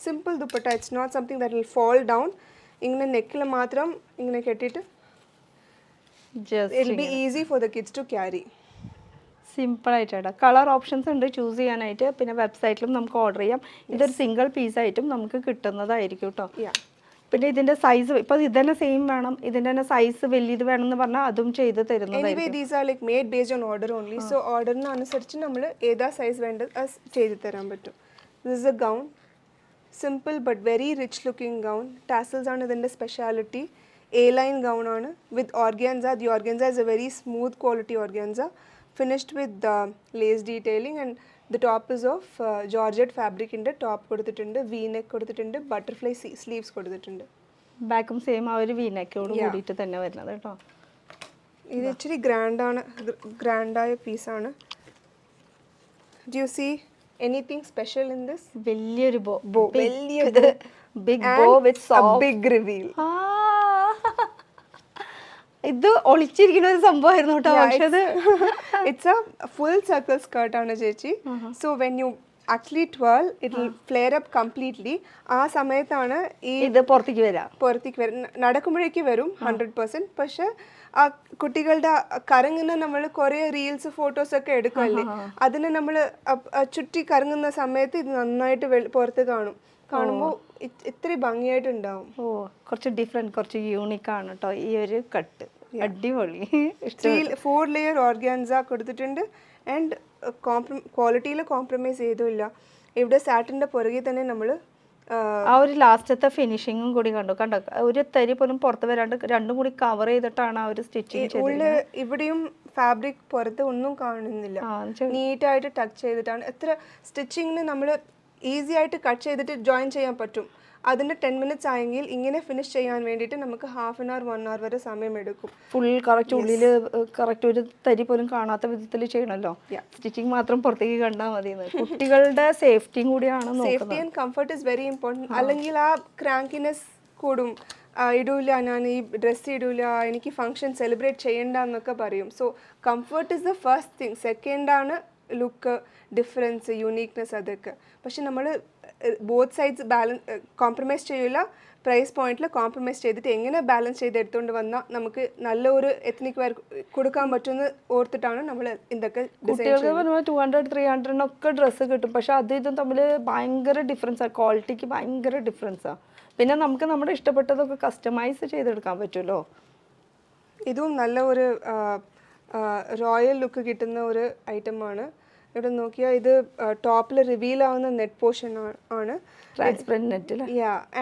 simple dupatta, it's not something that will fall down. ഇങ്ങനെ നെക്കിൽ മാത്രം ഇങ്ങനെ കെട്ടിയിട്ട് it'll be easy for the kids to carry. Simple ആയിട്ടാണ്. കളർ ഓപ്ഷൻസ് ഉണ്ട് ചൂസ് ചെയ്യാനായിട്ട്. പിന്നെ വെബ്സൈറ്റിലും നമുക്ക് ഓർഡർ ചെയ്യാം. ഇതൊരു സിംഗിൾ പീസ് ആയിട്ടും നമുക്ക് കിട്ടുന്നതായിരിക്കും കേട്ടോ. പിന്നെ ഇതിന്റെ സൈസ് ഇപ്പൊ ഇതന്നെ സെയിം വേണം, ഇതിന്റെ തന്നെ സൈസ് വലിയത് വേണം എന്ന് പറഞ്ഞാൽ അതും ചെയ്ത് തരുന്നതായിരിക്കും. Anyway, these are like made based on order only. So ഓർഡറിന് അനുസരിച്ച് നമ്മൾ ഏതാ സൈസ് വേണ്ടത് അത് ചെയ്ത് തരാൻ പറ്റും. This is a gown, simple but very rich looking gown. Tassels ആണ് ഇതിന്റെ സ്പെഷ്യാലിറ്റി. A-line gown ആണ് with organza. The organza is a very smooth quality organza finished with lace detailing and the top is of georgette fabric. inde top കൊടുത്തിട്ടുണ്ട്, v-neck കൊടുത്തിട്ടുണ്ട്, butterfly sleeves കൊടുത്തിട്ടുണ്ട്. ബാക്കും same ആ ഒരു v-neckോട് കൂടിയിട്ട് തന്നെ വരുന്നത് കേട്ടോ. ഇത് ഇച്ചിരി ഗ്രാൻഡായ പീസാണ്. Do you see anything special in this? വലിയൊരു ബോ, വലിയൊരു big bow with soft big reveal. ഇത് ഒളിച്ചിരിക്കുന്ന ഒരു സംഭവമായിരുന്നു കേട്ടോ. പക്ഷെ അത് it's a full circle skirt ആണ് ചേച്ചി. So when you actually twirl it will flare up completely. ആ സമയത്താണ് ഈ ഇത് പുറത്തേക്ക് വരും. നടക്കുമ്പോഴേക്ക് വരും 100%. പക്ഷെ ആ കുട്ടികളുടെ കറങ്ങുന്ന നമ്മൾ കുറേ റീൽസ് ഫോട്ടോസ് ഒക്കെ എടുക്കുമല്ലേ, അതിനെ നമ്മൾ ചുറ്റി കറങ്ങുന്ന സമയത്ത് ഇത് നന്നായിട്ട് പുറത്ത് കാണുമ്പോൾ ഇത്ര ഭംഗിയായിട്ടുണ്ടാവും. ഓ, കുറച്ച് ഡിഫറെന്റ്, കുറച്ച് യൂണിക് ആണ് കേട്ടോ ഈ ഒരു കട്ട്. അടിപൊളി. 4 ലെയർ ഓർഗാൻസ കൊടുത്തിട്ടുണ്ട് ആൻഡ് ക്വാളിറ്റിയിൽ കോംപ്രമൈസ് ചെയ്തില്ല. ഇവിടെ സാറ്റിൻ്റെ പുറകെ തന്നെ നമ്മൾ ആ ഒരു ലാസ്റ്റത്തെ ഫിനിഷിങ്ങും കൂടി കണ്ടോ. ഒരു തരി പോലും പുറത്ത് വരാണ്ട് രണ്ടും കൂടി കവർ ചെയ്തിട്ടാണ് ആ ഒരു സ്റ്റിച്ചിങ്. ഇവിടെയും ഫാബ്രിക് പുറത്ത് ഒന്നും കാണുന്നില്ല, നീറ്റായിട്ട് ടച്ച് ചെയ്തിട്ടാണ്. എത്ര സ്റ്റിച്ചിങ്ങിന് നമ്മൾ ഈസി ആയിട്ട് കട്ട് ചെയ്തിട്ട് ജോയിൻ ചെയ്യാൻ പറ്റും. അതിന് 10 minutes ആയെങ്കിൽ ഇങ്ങനെ ഫിനിഷ് ചെയ്യാൻ വേണ്ടിയിട്ട് നമുക്ക് 1/2 hour 1 hour വരെ സമയം എടുക്കും. ഫുൾ കറക്റ്റ് ഉള്ളിൽ കറക്റ്റ് ഒരു തരി പോലും കാണാത്ത വിധത്തിൽ ചെയ്യണമല്ലോ. സ്റ്റിച്ചിങ് മാത്രം പുറത്തേക്ക് കണ്ടാൽ മതി. കുട്ടികളുടെ സേഫ്റ്റിയും കൂടിയാണ്. Safety and comfort is very important. അല്ലെങ്കിൽ ആ ക്രാങ്കിനെസ് കൂടും, ഇടൂല, ഞാൻ ഈ ഡ്രസ്സ് ഇടൂല, എനിക്ക് ഫങ്ഷൻ സെലിബ്രേറ്റ് ചെയ്യണ്ട എന്നൊക്കെ പറയും. So comfort is the first thing. സെക്കൻഡാണ് ലുക്ക്, ഡിഫറൻസ്, യുണീക്നെസ് അതൊക്കെ. പക്ഷെ നമ്മൾ ബോത്ത് സൈഡ്സ് കോംപ്രമൈസ് ചെയ്യില്ല. പ്രൈസ് പോയിന്റിൽ കോംപ്രമൈസ് ചെയ്തിട്ട് എങ്ങനെ ബാലൻസ് ചെയ്ത് എടുത്തുകൊണ്ട് വന്നാൽ നമുക്ക് നല്ല ഒരു എത്നിക് വെയർ കൊടുക്കാൻ പറ്റുമെന്ന് ഓർത്തിട്ടാണ് നമ്മൾ ഇതൊക്കെ കുട്ടികൾക്ക് പറയുമ്പോൾ 200-300 ഒക്കെ ഡ്രസ്സ് കിട്ടും. പക്ഷെ അത് ഇതും തമ്മിൽ ഭയങ്കര ഡിഫറൻസാണ്, ക്വാളിറ്റിക്ക് ഭയങ്കര ഡിഫറൻസാണ്. പിന്നെ നമുക്ക് നമ്മുടെ ഇഷ്ടപ്പെട്ടതൊക്കെ കസ്റ്റമൈസ് ചെയ്തെടുക്കാൻ പറ്റുമല്ലോ. ഇതും നല്ല ഒരു റോയൽ ലുക്ക് കിട്ടുന്ന ഒരു ഐറ്റമാണ്. ഇവിടെ നോക്കിയാൽ ഇത് ടോപ്പിൽ റിവീൽ ആവുന്ന നെറ്റ് പോർഷൻ ആണ്. ട്രാൻസ്പെറൻറ്റ് നെറ്റിൽ.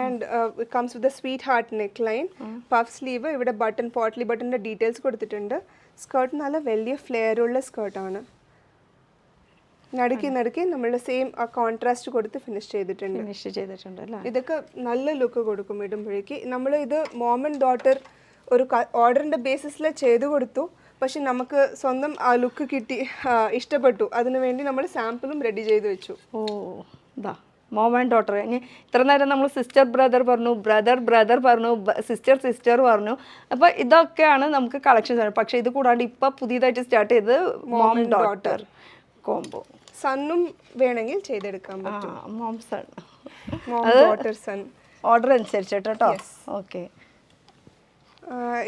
And it comes with a sweetheart neckline, puff sleeve. ഇവിടെ ബട്ടൺ, പോട്ട്ലി ബട്ടൻ്റെ ഡീറ്റെയിൽസ് കൊടുത്തിട്ടുണ്ട്. സ്കേർട്ട് നല്ല വലിയ ഫ്ലെയറുള്ള സ്കേർട്ടാണ്. നടുക്കി നമ്മളുടെ സെയിം ആ കോൺട്രാസ്റ്റ് കൊടുത്ത് ഫിനിഷ് ചെയ്തിട്ടുണ്ട് അല്ലേ. ഇതൊക്കെ നല്ല ലുക്ക് കൊടുക്കും ഇടുമ്പോഴേക്ക്. നമ്മൾ ഇത് മോം ആൻഡ് ഡോട്ടർ ഒരു ഓർഡറിൻ്റെ ബേസിസിൽ ചെയ്തു കൊടുത്തു. പക്ഷെ നമുക്ക് സ്വന്തം ആ ലുക്ക് കിട്ടി, ഇഷ്ടപ്പെട്ടു. അതിനു വേണ്ടി നമ്മൾ സാമ്പിളും റെഡി ചെയ്ത് വെച്ചു. ഓ ഇതാ മോം ആൻഡ് ഡോട്ടർ. ഇനി ഇത്ര നേരം നമ്മൾ സിസ്റ്റർ ബ്രദർ പറഞ്ഞു, ബ്രദർ പറഞ്ഞു, സിസ്റ്റർ പറഞ്ഞു. അപ്പോൾ ഇതൊക്കെയാണ് നമുക്ക് കളക്ഷൻസ്. പക്ഷേ ഇത് കൂടാണ്ട് ഇപ്പം പുതിയതായിട്ട് സ്റ്റാർട്ട് ചെയ്തത് മോം ഡോട്ടർ കോംബോ. സണ്ണും വേണമെങ്കിൽ ചെയ്തെടുക്കാൻ പറ്റും. Mom son, mom daughter son order അനുസരിച്ചിട്ട് കേട്ടോ. ഓക്കെ.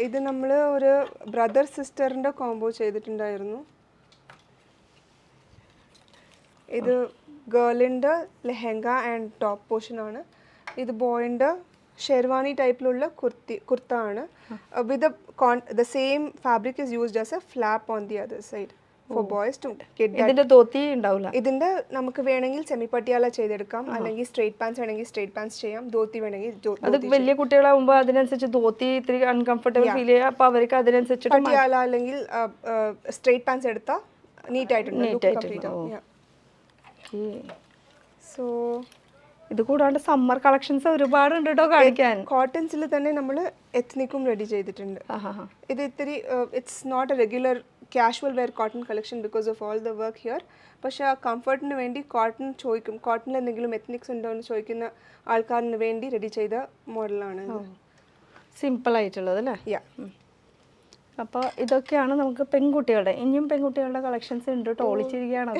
ഇത് നമ്മൾ ഒരു ബ്രദർ സിസ്റ്ററിൻ്റെ കോംബോ ചെയ്തിട്ടുണ്ടായിരുന്നു. ഇത് ഗേളിൻ്റെ ലെഹങ്ക ആൻഡ് ടോപ്പ് പോർഷനാണ്. ഇത് ബോയിൻ്റെ ഷെർവാനി ടൈപ്പിലുള്ള കുർത്ത ആണ്. With the same fabric is used as a flap on the other side for boys to get. ഇതിന്റെ ധോത്തി ഉണ്ടാവില്ല. ഇതിന്റെ നമുക്ക് വേണമെങ്കിൽ സെമി പട്ടിയാല ചെയ്തെടുക്കാം, അല്ലെങ്കിൽ സ്ട്രേറ്റ് പാൻസ് വേണമെങ്കിൽ സ്ട്രേറ്റ് പാൻസ് ചെയ്യാം, ധോത്തി വേണമെങ്കിൽ. അത് വലിയ കുട്ടികളാകുമ്പോൾ അതിനനുസരിച്ച് ധോത്തി ഇത്തിരി അൺകംഫർട്ടബിൾ ഫീൽ ചെയ്യാം. അപ്പോൾ അവർക്ക് അതിനനുസരിച്ച് പട്ടിയാല അല്ലെങ്കിൽ സ്ട്രേറ്റ് പാൻസ് എടുത്താൽ നീറ്റ് ആയിട്ടുണ്ട്. സോ ഇത് കൂടാണ്ട് സമ്മർ കളക്ഷൻസ് ഒരുപാട് ഉണ്ട് കേട്ടോ കാണിക്കാൻ. കോട്ടൺസിൽ തന്നെ നമ്മൾ എത്നിക്കും റെഡി ചെയ്തിട്ടുണ്ട്. ഇത് ഇത്തിരി it's not a regular casual wear cotton collection because of all the work here. പക്ഷേ ആ കംഫർട്ടിന് വേണ്ടി കോട്ടൺ ചോദിക്കും, കോട്ടണിൽ എന്തെങ്കിലും എത്നിക്സ് ഉണ്ടോ എന്ന് ചോദിക്കുന്ന ആൾക്കാരിന് വേണ്ടി റെഡി ചെയ്ത മോഡലാണ്. സിമ്പിൾ ആയിട്ടുള്ളത് അല്ലേ. യാ. അപ്പോൾ ഇതൊക്കെയാണ് നമുക്ക് പെൺകുട്ടികളുടെ. ഇനിയും പെൺകുട്ടികളുടെ കളക്ഷൻസ് ഉണ്ട് കേട്ടോ, ഒളിച്ചിരിക്കുകയാണ്.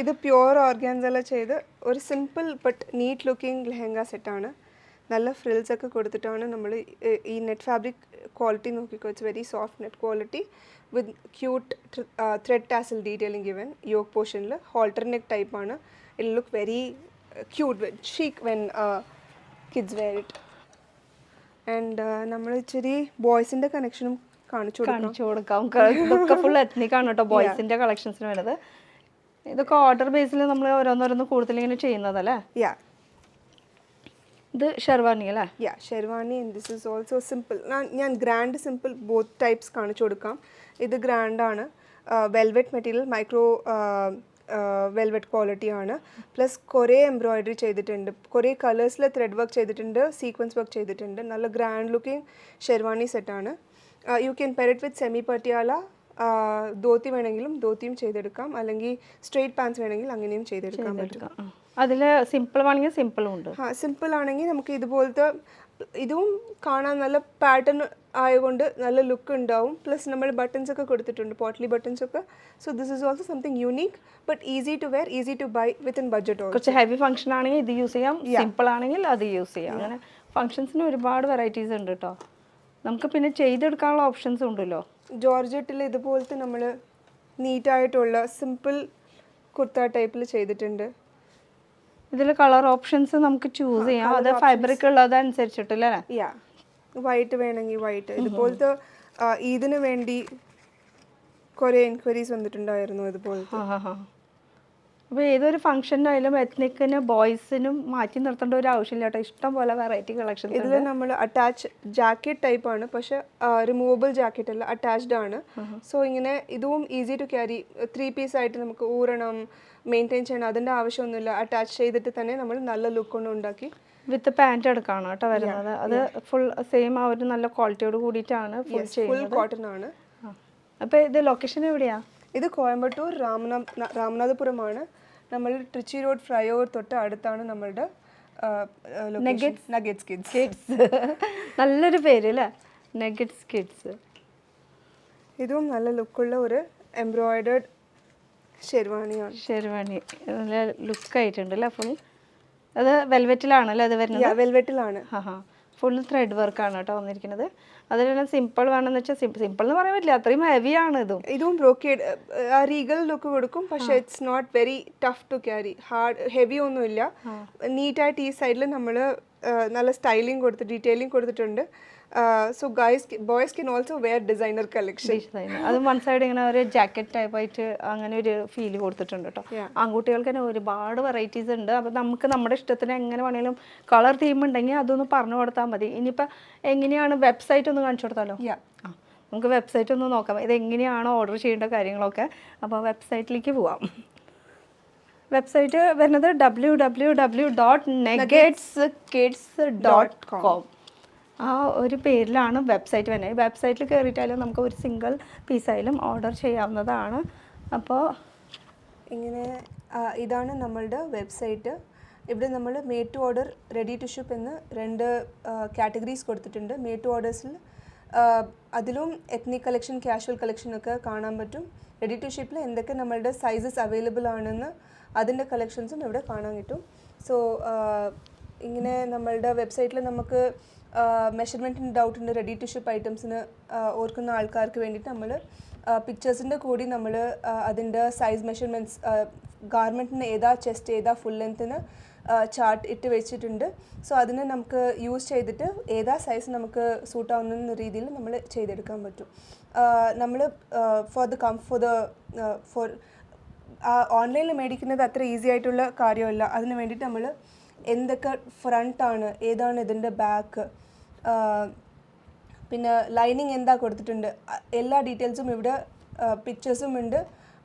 ഇത് പ്യുവർ ഓർഗാൻസല ചെയ്ത് ഒരു simple but neat looking lehenga സെറ്റാണ്. നല്ല ഫ്രിൽസ് ഒക്കെ കൊടുത്തിട്ടാണ് നമ്മൾ ഈ നെറ്റ് ഫാബ്രിക് ക്വാളിറ്റി നോക്കിക്കോ. It's very soft net quality with cute thread tassel detailing given. Yoke പോർഷനിൽ ഹോൾട്ടർ നെക്ക് ടൈപ്പാണ്. It look very cute, chic when kids wear it. And നമ്മൾ ഇച്ചിരി ബോയ്സിൻ്റെ കണക്ഷനും കാണിച്ചു കൊടുക്കാം. ഇതൊക്കെ ഫുൾ എത്നിക്കാണ് കേട്ടോ ബോയ്സിന്റെ കളക്ഷൻസിന് വരുന്നത്. ഇതൊക്കെ ഓർഡർ ബേസിൽ നമ്മൾ ഓരോന്നോരോന്ന് കൂടുതൽ ഇങ്ങനെ ചെയ്യുന്നതല്ലേ. യാ. ഇത് ഷെർവാനി അല്ലേ. Yeah, sherwani. And this is also simple. ഞാൻ ഗ്രാൻഡ് സിമ്പിൾ ബോത്ത് ടൈപ്സ് കാണിച്ചു കൊടുക്കാം. ഇത് ഗ്രാൻഡാണ്, velvet material, micro velvet quality ആണ്. പ്ലസ് കുറേ എംബ്രോയിഡറി ചെയ്തിട്ടുണ്ട്, കുറേ കളേഴ്സിൽ ത്രെഡ് വർക്ക് ചെയ്തിട്ടുണ്ട്, സീക്വൻസ് വർക്ക് ചെയ്തിട്ടുണ്ട്. നല്ല ഗ്രാൻഡ് ലുക്കിംഗ് ഷെർവാനി സെറ്റാണ്. You can pair it with semi Patiala. Dhoti വേണമെങ്കിലും ധോത്തിയും ചെയ്തെടുക്കാം, അല്ലെങ്കിൽ സ്ട്രേറ്റ് പാൻസ് വേണമെങ്കിൽ അങ്ങനെയും ചെയ്തെടുക്കാൻ പറ്റും. അതിൽ സിമ്പിൾ ആണെങ്കിൽ സിമ്പിളും ഉണ്ട്. സിമ്പിൾ ആണെങ്കിൽ നമുക്ക് ഇതുപോലത്തെ ഇതും കാണാൻ നല്ല പാറ്റേൺ ആയതുകൊണ്ട് നല്ല ലുക്ക് ഉണ്ടാവും. പ്ലസ് നമ്മൾ ബട്ടൺസ് ഒക്കെ കൊടുത്തിട്ടുണ്ട്, പോട്ട്ലി ബട്ടൺസ് ഒക്കെ. So this is also something unique but easy to wear, easy to buy within budget. കുറച്ച് ഹെവി ഫംഗ്ഷൻ ആണെങ്കിൽ ഇത് യൂസ് ചെയ്യാം, സിമ്പിൾ ആണെങ്കിൽ അത് യൂസ് ചെയ്യാം. അങ്ങനെ ഫംഗ്ഷൻസിന് ഒരുപാട് വെറൈറ്റീസ് ഉണ്ട് കേട്ടോ. നമുക്ക് പിന്നെ ചെയ്തെടുക്കാനുള്ള ഓപ്ഷൻസ് ഉണ്ടല്ലോ. ജോർജറ്റിൽ ഇതുപോലത്തെ നമ്മൾ നീറ്റായിട്ടുള്ള സിമ്പിൾ കുർത്ത ടൈപ്പിൽ ചെയ്തിട്ടുണ്ട്. ഇതിൽ കളർ ഓപ്ഷൻസ് നമുക്ക് ചൂസ് ചെയ്യാം, അത് ഫാബ്രിക് ഉള്ളതനുസരിച്ചിട്ടല്ലേ. യാ, വൈറ്റ് വേണമെങ്കിൽ വൈറ്റ്. ഇതുപോലത്തെ ഇതിന് വേണ്ടി കുറേ എൻക്വയറീസ് വന്നിട്ടുണ്ടായിരുന്നു ഇതുപോലത്തെ. അപ്പോൾ ഏതൊരു ഫംഗ്ഷനായാലും എത്നിക്കിന് ബോയ്സിനും മാറ്റി നിർത്തേണ്ട ഒരു ആവശ്യമില്ല കേട്ടോ. ഇഷ്ടം പോലെ വെറൈറ്റി കളക്ഷൻ. ഇതിൽ നമ്മൾ അറ്റാച്ച് ജാക്കറ്റ് ടൈപ്പാണ്, പക്ഷെ റിമൂവബിൾ ജാക്കറ്റ് അല്ല, അറ്റാച്ച്ഡ് ആണ്. സോ ഇങ്ങനെ ഇതും ഈസി ടു ക്യാരി. 3 പീസ് ആയിട്ട് നമുക്ക് ഊരണം, മെയിൻറ്റെയിൻ ചെയ്യണം, അതിൻ്റെ ആവശ്യമൊന്നുമില്ല. അറ്റാച്ച് ചെയ്തിട്ട് തന്നെ നമ്മൾ നല്ല ലുക്ക് കൊണ്ട് ഉണ്ടാക്കി വിത്ത് പാൻറ് എടുക്കാണ് കേട്ടോ വരുന്നത്. അത് ഫുൾ സെയിം ആ ഒരു നല്ല ക്വാളിറ്റിയോട് കൂടിയിട്ടാണ് ഫുൾ കോട്ടൺ ആണ്. അപ്പോൾ ഇത് ലൊക്കേഷൻ എവിടെയാണ്? ഇത് കോയമ്പത്തൂർ രാമനാഥപുരമാണ്. നമ്മൾ ട്രിച്ചി റോഡ് ഫ്ലൈ ഓവർ തൊട്ട് അടുത്താണ് നമ്മളുടെ നഗറ്റ്സ് കിഡ്സ്. കിഡ്സ് നല്ലൊരു പേര് അല്ലേ, നഗറ്റ്സ് കിഡ്സ്. ഇതും നല്ല ലുക്കുള്ള ഒരു എംബ്രോയിഡേർഡ് ഷെർവാണിയാണ്. ഷെർവാണി നല്ല ലുക്കായിട്ടുണ്ട് അല്ലേ ഫുൾ. അത് വെൽവെറ്റിലാണല്ലോ അത് വരുന്നത്. വെൽവെറ്റിലാണ്. ഫുൾ ത്രെഡ് വർക്കാണ് കേട്ടോ വന്നിരിക്കുന്നത്. അതിൽ സിമ്പിൾ വേണമെന്ന് വെച്ചാൽ സിമ്പിൾ എന്ന് പറയാൻ പറ്റില്ല, അത്രയും ഹെവിയാണ് ഇതും ബ്രോക്കേഡ് റീഗൽ ലുക്ക് കൊടുക്കും. പക്ഷെ it's not very tough to carry, heavy ഒന്നുമില്ല. നീറ്റായിട്ട് ഈ സൈഡിൽ നമ്മൾ നല്ല സ്റ്റൈലിംഗ് കൊടുത്ത് ഡീറ്റെയിലിംഗ് കൊടുത്തിട്ടുണ്ട്. So boys can also wear designer collection. അത് വൺ സൈഡ് ഇങ്ങനെ ഒരു ജാക്കറ്റ് ടൈപ്പ് ആയിട്ട് അങ്ങനെ ഒരു ഫീല് കൊടുത്തിട്ടുണ്ട് കേട്ടോ. ആൺകുട്ടികൾക്ക് തന്നെ ഒരുപാട് വെറൈറ്റീസ് ഉണ്ട്. അപ്പോൾ നമുക്ക് നമ്മുടെ ഇഷ്ടത്തിന് എങ്ങനെ വേണമെങ്കിലും കളർ തീം ഉണ്ടെങ്കിൽ അതൊന്ന് പറഞ്ഞു കൊടുത്താൽ മതി. ഇനിയിപ്പോൾ എങ്ങനെയാണ് വെബ്സൈറ്റ് ഒന്ന് കാണിച്ചു കൊടുത്താലോ? നമുക്ക് വെബ്സൈറ്റ് ഒന്ന് നോക്കാം, ഇതെങ്ങനെയാണ് ഓർഡർ ചെയ്യേണ്ട കാര്യങ്ങളൊക്കെ. അപ്പോൾ വെബ്സൈറ്റിലേക്ക് പോവാം. വെബ്സൈറ്റ് വരുന്നത് www.nuggetskids.com. ആ ഒരു പേരിലാണ് വെബ്സൈറ്റ് വരുന്നത്. ഈ വെബ്സൈറ്റിൽ കയറിയിട്ടാലും നമുക്ക് ഒരു സിംഗിൾ പീസായാലും ഓർഡർ ചെയ്യാവുന്നതാണ്. അപ്പോൾ ഇങ്ങനെ ഇതാണ് നമ്മളുടെ വെബ്സൈറ്റ്. ഇവിടെ നമ്മൾ made to order, ready to ship എന്ന് 2 കാറ്റഗറീസ് കൊടുത്തിട്ടുണ്ട്. മെയ്ഡ് ടു ഓർഡേഴ്സിൽ അതിലും എത്നിക് കളക്ഷൻ, കാഷ്വൽ കളക്ഷനൊക്കെ കാണാൻ പറ്റും. റെഡി ടു ഷിപ്പിൽ എന്തൊക്കെ നമ്മളുടെ സൈസസ് അവൈലബിൾ ആണെന്ന് അതിൻ്റെ കളക്ഷൻസും ഇവിടെ കാണാൻ കിട്ടും. സോ ഇങ്ങനെ നമ്മളുടെ വെബ്സൈറ്റിൽ നമുക്ക് മെഷർമെൻറ്റിന് ഡൗട്ട് ഉണ്ട് റെഡി ടു ഷിപ്പ് ഐറ്റംസിന് ഓർക്കുന്ന ആൾക്കാർക്ക് വേണ്ടിയിട്ട് നമ്മൾ പിക്ചേഴ്സിൻ്റെ കൂടി നമ്മൾ അതിൻ്റെ സൈസ് മെഷർമെൻറ്റ്സ്, ഗാർമെൻറ്റിന് ഏതാ ചെസ്റ്റ് ഏതാ ഫുൾ ലെങ്ത്തിന് ചാർട്ട് ഇട്ട് വെച്ചിട്ടുണ്ട്. സോ അതിനെ നമുക്ക് യൂസ് ചെയ്തിട്ട് ഏതാ സൈസ് നമുക്ക് സൂട്ടാവുന്ന രീതിയിൽ നമ്മൾ ചെയ്തെടുക്കാൻ പറ്റും. നമ്മൾ ഫോർ ഓൺലൈനിൽ മേടിക്കുന്നത് അത്ര ഈസി ആയിട്ടുള്ള കാര്യമല്ല. അതിന് വേണ്ടിയിട്ട് നമ്മൾ എന്തൊക്കെ ഫ്രണ്ടാണ്, ഏതാണ് ഇതിൻ്റെ ബാക്ക്, പിന്നെ ലൈനിങ് എന്താ കൊടുത്തിട്ടുണ്ട്, എല്ലാ ഡീറ്റെയിൽസും ഇവിടെ പിക്ചേഴ്സും ഉണ്ട്.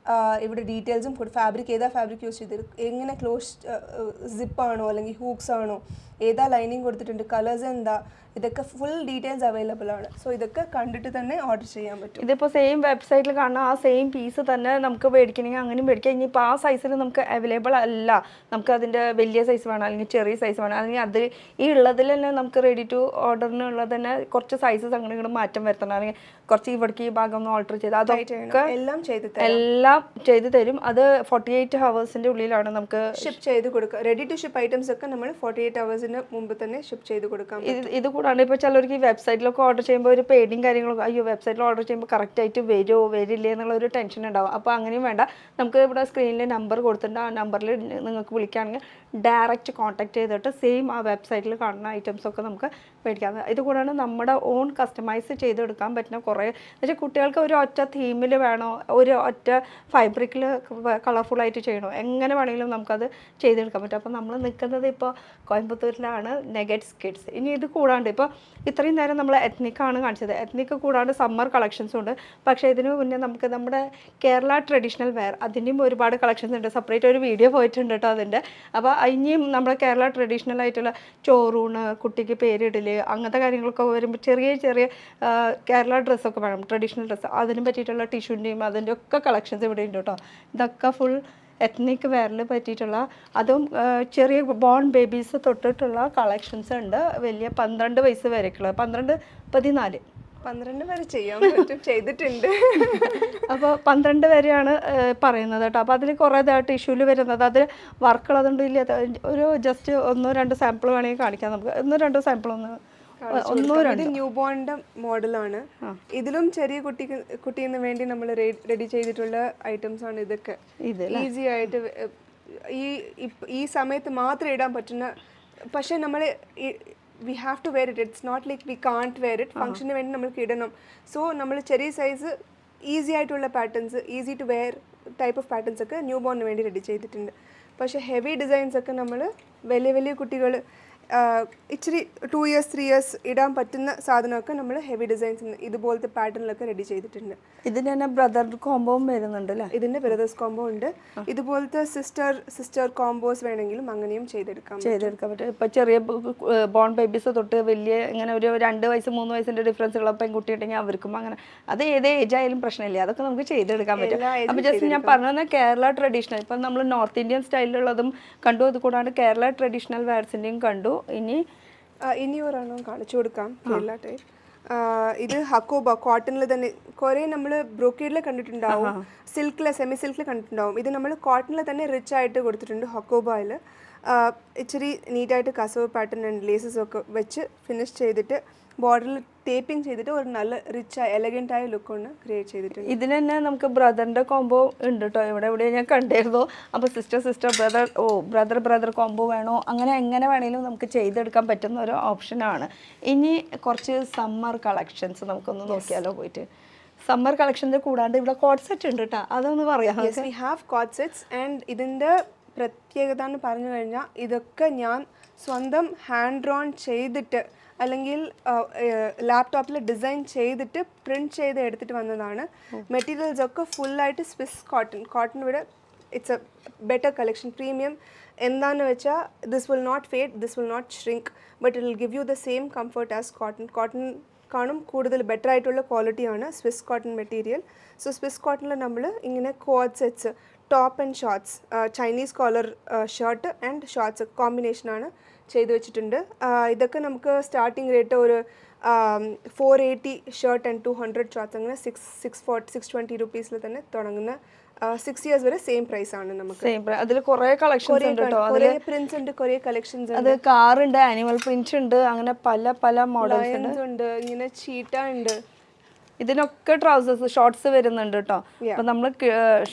ഇവിടെ ഡീറ്റെയിൽസും ഫാബ്രിക് ഏതാ ഫാബ്രിക് യൂസ് ചെയ്ത്, എങ്ങനെ ക്ലോസ് സിപ്പാണോ അല്ലെങ്കിൽ ഹൂക്സ് ആണോ, ഏതാ ലൈനിങ് കൊടുത്തിട്ടുണ്ട്, കളേഴ്സ് എന്താ, ഇതൊക്കെ ഫുൾ ഡീറ്റെയിൽസ് അവൈലബിൾ ആണ്. സോ ഇതൊക്കെ കണ്ടിട്ട് തന്നെ ഓർഡർ ചെയ്യാൻ പറ്റും. ഇതിപ്പോൾ സെയിം വെബ്സൈറ്റിൽ കാണുന്ന ആ സെയിം പീസ് തന്നെ നമുക്ക് മേടിക്കണമെങ്കിൽ അങ്ങനെയും മേടിക്കാം. ഇനിയിപ്പോൾ ആ സൈസിൽ നമുക്ക് അവൈലബിൾ അല്ല, നമുക്ക് അതിൻ്റെ വലിയ സൈസ് വേണം അല്ലെങ്കിൽ ചെറിയ സൈസ് വേണം, അല്ലെങ്കിൽ അത് ഈ ഉള്ളതിൽ തന്നെ നമുക്ക് റെഡി ടു ഓർഡറിനുള്ളത് തന്നെ കുറച്ച് സൈസസ് അങ്ങനെ ഇങ്ങോട്ട് മാറ്റം വരുത്തണം, അല്ലെങ്കിൽ കുറച്ച് ഇവിടേക്ക് ഈ ഭാഗം ഒന്ന് ഓൾട്ടർ ചെയ്ത് അതൊക്കെ എല്ലാം ചെയ്ത് തരും. അത് 48 ഹവേഴ്സിൻ്റെ ഉള്ളിലാണ് നമുക്ക് ഷിപ്പ് ചെയ്ത് കൊടുക്കുക. റെഡി ടു ഷിപ്പ് ഐറ്റംസ് ഒക്കെ നമ്മൾ 48 ഹവേഴ്സിന് മുമ്പ് തന്നെ ഷിപ്പ് ചെയ്ത് കൊടുക്കാം. ഇത് കൂടാണ്ട് ഇപ്പോൾ ചിലർക്ക് ഈ വെബ്സൈറ്റിലൊക്കെ ഓർഡർ ചെയ്യുമ്പോൾ ഒരു പേടിയും കാര്യങ്ങളൊക്കെ, അയ്യോ വെബ്സൈറ്റിൽ ഓർഡർ ചെയ്യുമ്പോൾ കറക്റ്റായിട്ട് വരുമോ വരില്ലേ എന്നുള്ളൊരു ടെൻഷൻ ഉണ്ടാവും. അപ്പോൾ അങ്ങനെയും വേണ്ട, നമുക്ക് ഇവിടെ സ്ക്രീനിൽ നമ്പർ കൊടുത്തിട്ടുണ്ട്. ആ നമ്പറിൽ നിങ്ങൾക്ക് വിളിക്കുകയാണെങ്കിൽ ഡയറക്റ്റ് കോൺടാക്ട് ചെയ്തിട്ട് സെയിം ആ വെബ്സൈറ്റിൽ കാണുന്ന ഐറ്റംസൊക്കെ നമുക്ക് മേടിക്കാം. ഇത് കൂടാണ്ട് നമ്മുടെ ഓൺ കസ്റ്റമൈസ് ചെയ്തെടുക്കാൻ പറ്റുന്ന കുറേ, എന്നുവെച്ചാൽ കുട്ടികൾക്ക് ഒരു ഒറ്റ തീമിൽ വേണോ, ഒരു ഒറ്റ ഫാബ്രിക്കിൽ കളർഫുള്ളായിട്ട് ചെയ്യണോ, എങ്ങനെ വേണമെങ്കിലും നമുക്കത് ചെയ്തെടുക്കാൻ പറ്റും. അപ്പോൾ നമ്മൾ നിൽക്കുന്നത് ഇപ്പോൾ കോയമ്പത്തൂരിലാണ്, നഗറ്റ്സ് കിഡ്സ്. ഇനി ഇത് കൂടാണ്ട് ഇപ്പോൾ ഇത്രയും നേരം നമ്മൾ എത്നിക്കാണ് കാണിച്ചത്. എത്നിക്ക് കൂടാണ്ട് സമ്മർ കളക്ഷൻസും ഉണ്ട്. പക്ഷേ ഇതിന് മുന്നേ നമുക്ക് നമ്മുടെ കേരള ട്രഡീഷണൽ വെയർ അതിൻ്റെയും ഒരുപാട് കളക്ഷൻസ് ഉണ്ട്. സെപ്പറേറ്റ് ഒരു വീഡിയോ പോയിട്ടുണ്ട് കേട്ടോ അതിൻ്റെ. അപ്പോൾ ഇനിയും നമ്മുടെ കേരള ട്രഡീഷണൽ ആയിട്ടുള്ള ചോറൂണ്, കുട്ടിക്ക് പേരിടൽ, അങ്ങനത്തെ കാര്യങ്ങളൊക്കെ വരുമ്പോൾ ചെറിയ ചെറിയ കേരള ഡ്രസ്സൊക്കെ വേണം, ട്രഡീഷണൽ ഡ്രസ്സ്, അതിന് പറ്റിയിട്ടുള്ള ടിഷ്യൂൻ്റെയും അതിൻ്റെ ഒക്കെ കളക്ഷൻസ് ഇവിടെ ഉണ്ട് കേട്ടോ. ഇതൊക്കെ ഫുൾ എത്നിക് വെയറിൽ പറ്റിയിട്ടുള്ള, അതും ചെറിയ ബോൺ ബേബീസ് തൊട്ടിട്ടുള്ള കളക്ഷൻസ് ഉണ്ട്. വലിയ 12 വയസ്സ് വരെയൊക്കെയുള്ളത്, 12 14 വരെ ചെയ്യാൻ പറ്റും, ചെയ്തിട്ടുണ്ട്. അപ്പോൾ 12 വരെയാണ് പറയുന്നത് കേട്ടോ. അപ്പോൾ അതിൽ കുറേ ടിഷ്യൂല് വരുന്നത്, അത് വർക്കുള്ളതുണ്ട് ഇല്ല, ഒരു ജസ്റ്റ് 1-2 സാമ്പിൾ വേണമെങ്കിൽ കാണിക്കാം നമുക്ക്. 1-2 സാമ്പിൾ ഇത് ന്യൂ ബോണിന്റെ മോഡലാണ്. ഇതിലും ചെറിയ കുട്ടീന് വേണ്ടി നമ്മൾ റെഡി ചെയ്തിട്ടുള്ള ഐറ്റംസ് ആണ് ഇതൊക്കെ. ഈസി ആയിട്ട് ഈ സമയത്ത് മാത്രം ഇടാൻ പറ്റുന്ന, പക്ഷെ നമ്മൾ we have to wear it. It's not like we can't wear it. ഫംഗ്ഷന് വേണ്ടി നമ്മൾക്ക് ഇടണം. സോ നമ്മൾ ചെറിയ സൈസ് ഈസി ആയിട്ടുള്ള patterns, easy to wear type of patterns ഒക്കെ ന്യൂ ബോണിന് വേണ്ടി റെഡി ചെയ്തിട്ടുണ്ട്. പക്ഷേ ഹെവി ഡിസൈൻസ് ഒക്കെ നമ്മൾ വലിയ കുട്ടികൾ ഇച്ചിരി 2 years 3 years ഇടാൻ പറ്റുന്ന സാധനമൊക്കെ നമ്മൾ ഹെവി ഡിസൈൻസ് ഇതുപോലത്തെ പാറ്റേണിലൊക്കെ റെഡി ചെയ്തിട്ടുണ്ട്. ഇതിന് തന്നെ ബ്രദർ കോംബോവും വരുന്നുണ്ട് അല്ലേ? ഇതിൻ്റെ ബ്രദേഴ്സ് കോംബോ ഉണ്ട്. ഇതുപോലത്തെ സിസ്റ്റർ കോംബോസ് വേണമെങ്കിലും അങ്ങനെയും ചെയ്തെടുക്കാൻ പറ്റും. ഇപ്പം ചെറിയ ബോൺ ബേബീസ് തൊട്ട് വലിയ ഇങ്ങനെ ഒരു 2 വയസ്സ് 3 വയസ്സിൻ്റെ ഡിഫറൻസ് ഉള്ള പെൺകുട്ടി ഉണ്ടെങ്കിൽ അവർക്കും അങ്ങനെ അത് ഏത് ഏജ് ആയാലും പ്രശ്നമില്ല, അതൊക്കെ നമുക്ക് ചെയ്തെടുക്കാൻ പറ്റും. അപ്പോൾ ജസ്റ്റ് ഞാൻ പറഞ്ഞത് കേരള ട്രഡീഷണൽ, ഇപ്പം നമ്മൾ നോർത്ത് ഇന്ത്യൻ സ്റ്റൈലിലുള്ളതും കണ്ടു, അത് കൂടാണ്ട് കേരള ട്രഡീഷണൽ വെയർസിൻ്റെയും കണ്ടു. ഇനി ഒരെണ്ണം കാണിച്ചു കൊടുക്കാം കേരള ടൈപ്പ്. ഇത് ഹക്കോബ കോട്ടണിൽ തന്നെ കുറേ നമ്മൾ ബ്രോക്കേഡിൽ കണ്ടിട്ടുണ്ടാവും, സിൽക്കിൽ സെമി സിൽക്കിൽ കണ്ടിട്ടുണ്ടാവും. ഇത് നമ്മൾ കോട്ടണിൽ തന്നെ റിച്ച് ആയിട്ട് കൊടുത്തിട്ടുണ്ട് ഹക്കോബയിൽ. ഇച്ചിരി നീറ്റായിട്ട് കസവ് പാറ്റേൺ ആൻഡ് ലേസസ് ഒക്കെ വെച്ച് ഫിനിഷ് ചെയ്തിട്ട് ബോർഡറിൽ ടേപ്പിംഗ് ചെയ്തിട്ട് ഒരു നല്ല റിച്ച് എലഗൻ്റ് ആയ ലുക്ക് ഒന്ന് ക്രിയേറ്റ് ചെയ്തിട്ടുണ്ട്. ഇതിന് തന്നെ നമുക്ക് ബ്രദറിൻ്റെ കോംബോ ഉണ്ട് കേട്ടോ, ഇവിടെ ഞാൻ കണ്ടിരുന്നു. അപ്പോൾ സിസ്റ്റർ ബ്രദർ കോംബോ വേണോ അങ്ങനെ എങ്ങനെ വേണമെങ്കിലും നമുക്ക് ചെയ്തെടുക്കാൻ പറ്റുന്ന ഒരു ഓപ്ഷനാണ്. ഇനി കുറച്ച് സമ്മർ കളക്ഷൻസ് നമുക്കൊന്ന് നോക്കിയാലോ പോയിട്ട്. സമ്മർ കളക്ഷൻ്റെ കൂടാണ്ട് ഇവിടെ കോട്ട് സെറ്റ് ഉണ്ട് കേട്ടോ, അതൊന്ന് പറയാം. Yes, we have coat sets. And ഇതിൻ്റെ പ്രത്യേകത എന്ന് പറഞ്ഞു കഴിഞ്ഞാൽ ഇതൊക്കെ ഞാൻ സ്വന്തം ഹാൻഡ് ഡ്രോൺ ചെയ്തിട്ട് അല്ലെങ്കിൽ ലാപ്ടോപ്പിൽ ഡിസൈൻ ചെയ്തിട്ട് പ്രിൻറ്റ് ചെയ്ത് എടുത്തിട്ട് വന്നതാണ്. മെറ്റീരിയൽസ് ഒക്കെ ഫുള്ളായിട്ട് സ്വിസ് കോട്ടൺ ഇവിടെ it's a better collection. Premium എന്താണെന്ന് വെച്ചാൽ this will not fade, this will not shrink, but it will give you the same comfort as cotton കാണും കൂടുതൽ ബെറ്റർ ആയിട്ടുള്ള ക്വാളിറ്റിയാണ് Swiss cotton material. So Swiss കോട്ടണിൽ നമ്മൾ ഇങ്ങനെ co-ord sets, top and shorts, Chinese collar shirt and shorts കോമ്പിനേഷനാണ് ചെയ്ത് വെച്ചിട്ടുണ്ട്. ഇതൊക്കെ നമുക്ക് സ്റ്റാർട്ടിംഗ് റേറ്റ് ഒരു 480 ഷർട്ട് ആൻഡ് 200 ഷോർട്സ് അങ്ങനെ 620 റുപ്പീസിൽ തന്നെ തുടങ്ങുന്ന 6 years വരെ സെയിം പ്രൈസ് ആണ് നമുക്ക്. അതിൽ കുറേ കളക്ഷൻസ് ഉണ്ട് കേട്ടോ, കുറേ പ്രിന്റ്സ് ഉണ്ട്, കുറേ കളക്ഷൻസ് ഉണ്ട്. അത് കാറുണ്ട്, ആനിമൽ പ്രിന്റ് ഉണ്ട്, അങ്ങനെ പല മോഡൽസ് ഉണ്ട്. ഇങ്ങനെ ചീറ്റ ഉണ്ട്. ഇതിനൊക്കെ ട്രൗസേഴ്സ് ഷോർട്സ് വരുന്നുണ്ട് കേട്ടോ. അപ്പൊ നമ്മൾ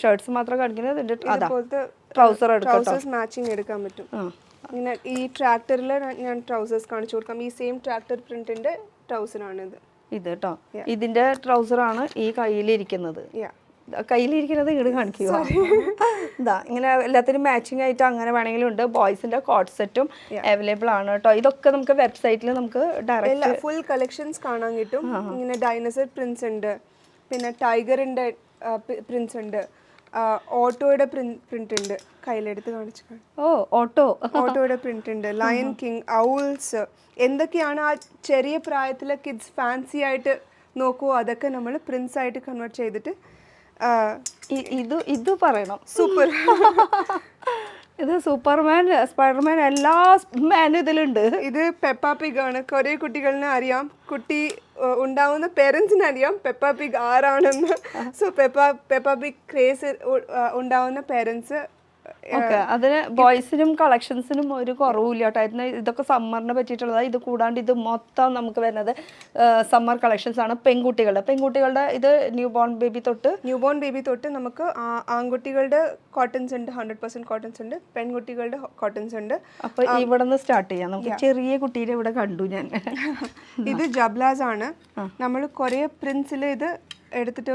ഷർട്ട്സ് മാത്രം കാണിക്കുന്നത് ട്രൗസേഴ്സ് മാച്ചിങ് എടുക്കാൻ പറ്റും. ഇങ്ങനെ ഈ ട്രാക്ടറിൽ ഞാൻ ട്രൗസേഴ്സ് കാണിച്ചു കൊടുക്കാം. ഈ സെയിം ട്രാക്ടർ പ്രിന്റിന്റെ ട്രൗസറാണ് ഇത് കേട്ടോ. ഇതിന്റെ ട്രൗസറാണ് ഈ കയ്യിലിരിക്കുന്നത്. ഇങ്ങോട്ട് കാണിക്കുക. ഇതാ ഇങ്ങനെ എല്ലാത്തിനും മാച്ചിങ് ആയിട്ട് അങ്ങനെ വേണമെങ്കിലും ഉണ്ട്. ബോയ്സിന്റെ കോട്ട് സെറ്റും അവൈലബിൾ ആണ് കേട്ടോ. ഇതൊക്കെ നമുക്ക് വെബ്സൈറ്റിൽ നമുക്ക് ഡയറക്റ്റ് ഫുൾ കളക്ഷൻസ് കാണാൻ കിട്ടും. ഇങ്ങനെ ഡൈനോസർ പ്രിന്റ്സ് ഉണ്ട്, പിന്നെ ടൈഗറിന്റെ പ്രിന്റ്സ് ഉണ്ട്, ഓട്ടോയുടെ പ്രിന്റ് ഉണ്ട്. കയ്യിലെടുത്ത് കാണിച്ചു. ഓട്ടോയുടെ പ്രിന്റ് ഉണ്ട്, ലയൺ കിങ്, ഔൾസ്, എന്തൊക്കെയാണ് ആ ചെറിയ പ്രായത്തിലെ കിഡ്സ് ഫാൻസി ആയിട്ട് നോക്കുമോ അതൊക്കെ നമ്മൾ പ്രിന്റ്സ് ആയിട്ട് കൺവേർട്ട് ചെയ്തിട്ട് ഇത് പറയണം. സൂപ്പർ ഇത് സൂപ്പർമാൻ, സ്പൈഡർമാൻ, എല്ലാ മാനും ഇതിലുണ്ട്. ഇത് പെപ്പ പിഗ് ആണ്. കുറേ കുട്ടികളിനെ അറിയാം, കുട്ടി ഉണ്ടാവുന്ന പേരൻസിന് അറിയാം പെപ്പ പിഗ് ആരാണെന്ന്. സോ പെപ്പ പിഗ് ക്രേസ് ഉണ്ടാവുന്ന പേരൻസ് അതിന് ബോയ്സിനും കളക്ഷൻസിനും ഒരു കുറവില്ല കേട്ടോ. ഇതൊക്കെ സമ്മറിനെ പറ്റിയിട്ടുള്ളതാണ്. ഇത് കൂടാണ്ട് ഇത് മൊത്തം നമുക്ക് വരുന്നത് സമ്മർ കളക്ഷൻസ് ആണ്. പെൺകുട്ടികളുടെ ഇത് ന്യൂ ബോൺ ബേബി തൊട്ട് നമുക്ക് ആൺകുട്ടികളുടെ കോട്ടൺസ് ഉണ്ട്, 100% കോട്ടൺസ് ഉണ്ട്, പെൺകുട്ടികളുടെ കോട്ടൺസ് ഉണ്ട്. അപ്പൊ ഇവിടെ നിന്ന് സ്റ്റാർട്ട് ചെയ്യാം. നമുക്ക് ചെറിയ കുട്ടീനെ ഇവിടെ കണ്ടു ഞാൻ. ഇത് ജബ്ലാസ് ആണ്. നമ്മൾ കുറേ പ്രിന്റ്സിൽ ഇത് എടുത്തിട്ട്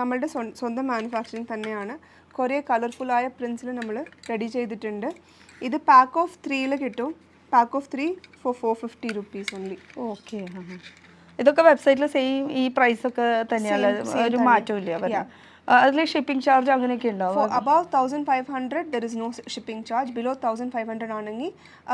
നമ്മളുടെ സ്വന്തം മാനുഫാക്ചറിങ് തന്നെയാണ്. കുറേ കളർഫുള്ളായ പ്രിന്റ്സിൽ നമ്മൾ റെഡി ചെയ്തിട്ടുണ്ട്. ഇത് പാക്ക് ഓഫ് 3 കിട്ടും. Pack of 3 for 450 rupees only. Okay, ഇതൊക്കെ വെബ്സൈറ്റിൽ സെയിം ഈ പ്രൈസ് ഒക്കെ തന്നെയല്ല, ഒരു മാറ്റമില്ല. അതിൽ ഷിപ്പിംഗ് ചാർജ് അങ്ങനെയൊക്കെ ഉണ്ടാവും. Above 1500 there is no shipping charge. below 1500 ആണെങ്കിൽ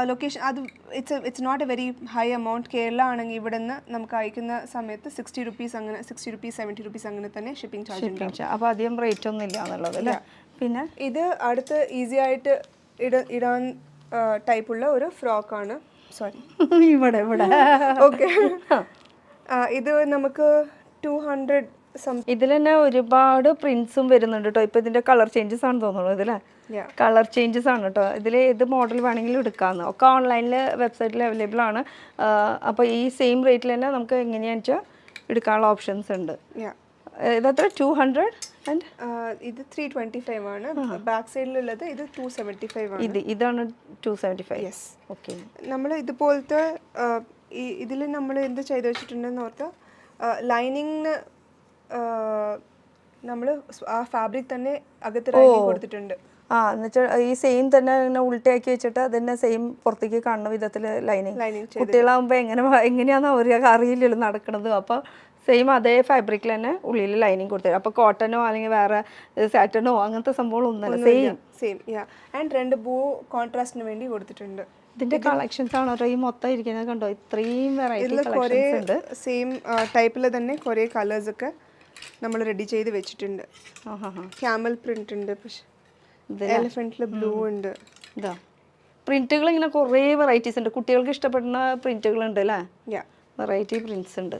ലൊക്കേഷൻ അത് it's not a very high amount. Kerala ആണെങ്കിൽ ഇവിടെ നിന്ന് നമുക്ക് അയക്കുന്ന സമയത്ത് 60 റുപ്പീസ് അങ്ങനെ 60 റുപ്പീസ് 70 റുപ്പീസ് അങ്ങനെ തന്നെ ഷിപ്പിംഗ് ചാർജ് ഉണ്ട്. അപ്പോൾ അധികം റേറ്റ് ഒന്നും ഇല്ല എന്നുള്ളത് അല്ലേ. പിന്നെ ഇത് അടുത്ത് ഈസി ആയിട്ട് ഇടാൻ ടൈപ്പുള്ള ഒരു ഫ്രോക്കാണ്. സോറി ഇവിടെ ഓക്കെ. ഇത് നമുക്ക് 200. ഇതിൽ തന്നെ ഒരുപാട് പ്രിന്റ്സും വരുന്നുണ്ട് കേട്ടോ. ഇപ്പൊ ഇതിന്റെ കളർ ചേഞ്ചസ് ആണ് തോന്നുന്നു. ഇതിലെ കളർ ചേഞ്ചസ് ആണ് കേട്ടോ. ഇതിൽ ഏത് മോഡൽ വേണമെങ്കിലും എടുക്കാമെന്ന് ഒക്കെ ഓൺലൈനിൽ വെബ്സൈറ്റിൽ അവൈലബിൾ ആണ്. അപ്പോൾ ഈ സെയിം റേറ്റിൽ തന്നെ നമുക്ക് എങ്ങനെയാണെന്ന് വെച്ചാൽ എടുക്കാനുള്ള ഓപ്ഷൻസ് ഉണ്ട്. ഇതെത്ര 200 ആൻഡ് ഇത് 325 ആണ്. ബാക്ക് സൈഡിലുള്ളത് ഇത് 275 ആണ്. ഇതാണ് 275. യെസ്. ഓക്കെ. നമ്മൾ ഇതുപോലത്തെ ഇതിൽ നമ്മൾ എന്ത് ചെയ്ത് വെച്ചിട്ടുണ്ടെന്ന് ഓർത്ത് ലൈനിങ്ങിന് നമ്മൾ ആ ഫാബ്രിക് തന്നെ അകത്ത് കൊടുത്തിട്ടുണ്ട്. ആ എന്നുവെച്ചാൽ ഈ സെയിം തന്നെ ഇങ്ങനെ ഉൾട്ടയാക്കി വെച്ചിട്ട് അതന്നെ സെയിം പുറത്തേക്ക് കാണുന്ന വിധത്തിൽ ലൈനിങ് കുട്ടികളാകുമ്പോൾ എങ്ങനെയാണെന്ന് അവർക്ക് അറിയില്ലല്ലോ നടക്കണത്. അപ്പോൾ സെയിം അതേ ഫാബ്രിക്കിൽ തന്നെ ഉള്ളിൽ ലൈനിങ് കൊടുത്തരും. അപ്പോൾ കോട്ടനോ അല്ലെങ്കിൽ വേറെ സാറ്റനോ അങ്ങനത്തെ സംഭവങ്ങളൊന്നുമല്ല, സെയിം ആൻഡ് 2 ബോ കോൺട്രാസ്റ്റിന് വേണ്ടി കൊടുത്തിട്ടുണ്ട്. ഇതിന്റെ കളക്ഷൻസ് ആണോ ഈ മൊത്തം ഇരിക്കുന്നത് കണ്ടോ, ഇത്രയും വെറൈറ്റി കളക്ഷൻസ് ഉണ്ട്. സെയിം ടൈപ്പിൽ തന്നെ കുറേ കളേഴ്സ് ഒക്കെ നമ്മൾ റെഡി ചെയ്ത് വെച്ചിട്ടുണ്ട്. ക്യാമൽ പ്രിന്റ് ഉണ്ട്, പക്ഷേ എലിഫന്റിൽ ബ്ലൂ ഉണ്ട്. ഇതാ പ്രിന്റുകൾ ഇങ്ങനെ കുറേ വെറൈറ്റീസ് ഉണ്ട്, കുട്ടികൾക്ക് ഇഷ്ടപ്പെടുന്ന പ്രിന്റുകൾ ഉണ്ട് അല്ലേ, വെറൈറ്റി പ്രിന്റ്സ് ഉണ്ട്.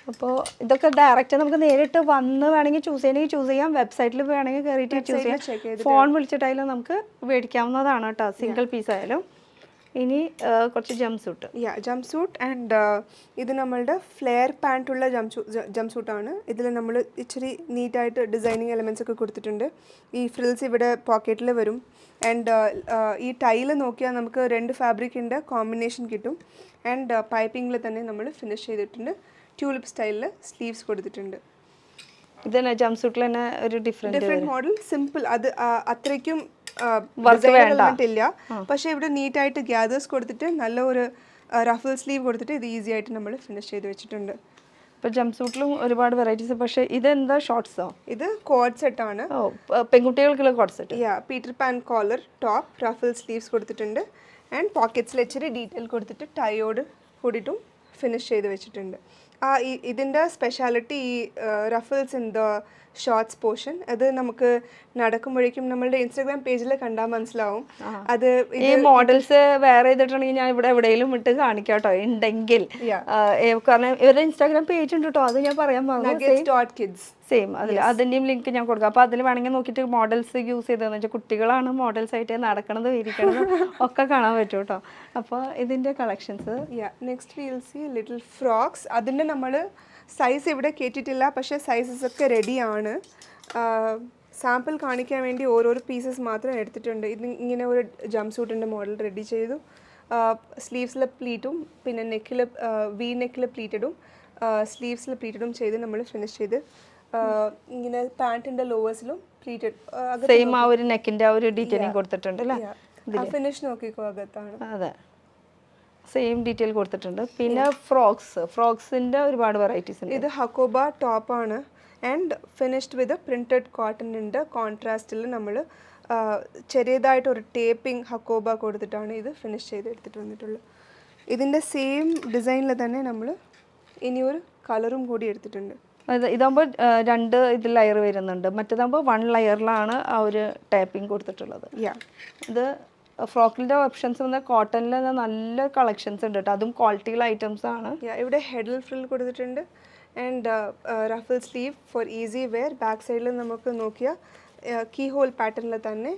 അപ്പോൾ ഇതൊക്കെ ഡയറക്റ്റ് നമുക്ക് നേരിട്ട് വന്ന് വേണമെങ്കിൽ ചൂസ് ചെയ്യണമെങ്കിൽ ചൂസ് ചെയ്യാം, വെബ്സൈറ്റിൽ വേണമെങ്കിൽ കയറിയിട്ട് ചൂസ് ചെയ്യാം, ഫോൺ വിളിച്ചിട്ടായാലും നമുക്ക് മേടിക്കാവുന്നതാണ് കേട്ടോ, സിംഗിൾ പീസ് ആയാലും. ഇനി കുറച്ച് jump suit. Jump suit and ഇത് നമ്മളുടെ ഫ്ലെയർ പാൻറ്റുള്ള ജംപ് സൂട്ടാണ്. ഇതിൽ നമ്മൾ ഇച്ചിരി നീറ്റായിട്ട് ഡിസൈനിങ് എലമെൻറ്റ്സ് ഒക്കെ കൊടുത്തിട്ടുണ്ട്. ഈ ഫ്രിൽസ് ഇവിടെ പോക്കറ്റിൽ വരും. ആൻഡ് ഈ ടൈല് നോക്കിയാൽ നമുക്ക് 2 ഫാബ്രിക്കിൻ്റെ കോമ്പിനേഷൻ കിട്ടും. ആൻഡ് പൈപ്പിങ്ങിൽ തന്നെ നമ്മൾ ഫിനിഷ് ചെയ്തിട്ടുണ്ട്. ട്യൂലിപ്പ് സ്റ്റൈലിൽ സ്ലീവ്സ് കൊടുത്തിട്ടുണ്ട്. ഇതന്നെ ജംപ് സൂട്ടിൽ തന്നെ ഒരു ഡിഫറെൻറ്റ് മോഡൽ, സിമ്പിൾ. അത് അത്രയ്ക്കും ഇല്ല, പക്ഷേ ഇവിടെ നീറ്റായിട്ട് ഗ്യാദേഴ്സ് കൊടുത്തിട്ട് നല്ല ഒരു റഫിൾ സ്ലീവ് കൊടുത്തിട്ട് ഇത് ഈസി ആയിട്ട് നമ്മൾ ഫിനിഷ് ചെയ്ത് വെച്ചിട്ടുണ്ട്. ഇപ്പോൾ ജംപ് സൂട്ടിലും ഒരുപാട് വെറൈറ്റീസ്. പക്ഷേ ഇതെന്താ ഷോർട്ട്സോ? ഇത് കോഡ് സെറ്റ് ആണ്, പെൺകുട്ടികൾക്കുള്ള co-ord set. Peter Pan collar, top, ruffle sleeves കൊടുത്തിട്ടുണ്ട്. ആൻഡ് പോക്കറ്റ്സിൽ ഇച്ചിരി ഡീറ്റെയിൽ കൊടുത്തിട്ട് ടൈയോട് കൂടിയിട്ടും ഫിനിഷ് ചെയ്ത് വെച്ചിട്ടുണ്ട്. ഇതിൻ്റെ സ്പെഷ്യാലിറ്റി ഈ ruffles in the shorts portion, അത് നമുക്ക് നടക്കുമ്പോഴേക്കും നമ്മളുടെ ഇൻസ്റ്റാഗ്രാം പേജിൽ കണ്ടാൽ മനസ്സിലാവും. അത് ഈ മോഡൽസ് വേറെ ചെയ്തിട്ടുണ്ടെങ്കിൽ ഞാൻ ഇവിടെ എവിടെയെങ്കിലും വിട്ട് കാണിക്കാം കേട്ടോ, ഉണ്ടെങ്കിൽ. കാരണം ഇവരുടെ ഇൻസ്റ്റാഗ്രാം പേജ് ഉണ്ട് കേട്ടോ, അത് ഞാൻ പറയാൻ പറഞ്ഞു. സെയിം അതിൻ്റെയും ലിങ്ക് ഞാൻ കൊടുക്കാം. അപ്പോൾ അതിൽ വേണമെങ്കിൽ നോക്കിയിട്ട് മോഡൽസ് യൂസ് ചെയ്തതെന്ന് വെച്ചാൽ കുട്ടികളാണ് മോഡൽസ് ആയിട്ട് നടക്കണതും ഇരിക്കണതും ഒക്കെ കാണാൻ പറ്റും കേട്ടോ. അപ്പോൾ ഇതിൻ്റെ collections. Next will see little frocks. അതിൻ്റെ നമ്മൾ സൈസ് ഇവിടെ കേട്ടിട്ടില്ല, പക്ഷേ സൈസസ് ഒക്കെ റെഡിയാണ്. സാമ്പിൾ കാണിക്കാൻ വേണ്ടി ഓരോരോ പീസസ് മാത്രം എടുത്തിട്ടുണ്ട്. ഇത് ഇങ്ങനെ ഒരു ജംപ് സൂട്ടിൻ്റെ മോഡൽ റെഡി ചെയ്തു. സ്ലീവ്സിൽ പ്ലീറ്റും പിന്നെ നെക്കിൽ വി നെക്കിൽ പ്ലീറ്റഡും സ്ലീവ്സിൽ പ്ലീറ്റഡും ചെയ്ത് നമ്മൾ ഫിനിഷ് ചെയ്ത് ഇങ്ങനെ പാൻറ്റിൻ്റെ ലോവേഴ്സിലും പ്ലീറ്റഡ് സെയിം ആ ഒരു നെക്കിൻ്റെ ആ ഒരു ഡീറ്റെയിലിംഗ് കൊടുത്തിട്ടുണ്ട് അല്ലേ. ഫിനിഷ് നോക്കിക്കോ, അകത്താണ്. അതെ, സെയിം ഡീറ്റെയിൽ കൊടുത്തിട്ടുണ്ട്. പിന്നെ ഫ്രോക്സിൻ്റെ ഒരുപാട് വെറൈറ്റീസ് ഉണ്ട്. ഇത് ഹക്കോബ ടോപ്പാണ് and finished with printed cotton ഉണ്ട്. കോൺട്രാസ്റ്റിൽ നമ്മൾ ചെറിയതായിട്ടൊരു ടേപ്പിംഗ് ഹക്കോബ കൊടുത്തിട്ടാണ് ഇത് ഫിനിഷ് ചെയ്ത് എടുത്തിട്ട് വന്നിട്ടുള്ളത്. ഇതിൻ്റെ സെയിം ഡിസൈനിൽ തന്നെ നമ്മൾ ഇനിയൊരു കളറും കൂടി എടുത്തിട്ടുണ്ട്. ഇതാകുമ്പോൾ 2 ഇതിൽ ലെയർ വരുന്നുണ്ട്, മറ്റേതാകുമ്പോൾ 1 ലെയറിലാണ് ആ ഒരു ടാപ്പിംഗ് കൊടുത്തിട്ടുള്ളത്. ഇത് ഫ്രോക്കിൻ്റെ ഓപ്ഷൻസ് വന്ന കോട്ടണിൽ നല്ല കളക്ഷൻസ് ഉണ്ട് കേട്ടോ, അതും ക്വാളിറ്റിയുള്ള ഐറ്റംസ് ആണ്. ഇവിടെ ഹെഡിൽ ഫ്രിൽ കൊടുത്തിട്ടുണ്ട് and ruffle sleeve for easy wear. Back സൈഡിൽ നമുക്ക് നോക്കിയാൽ കീ ഹോൾ പാറ്റേണിൽ തന്നെ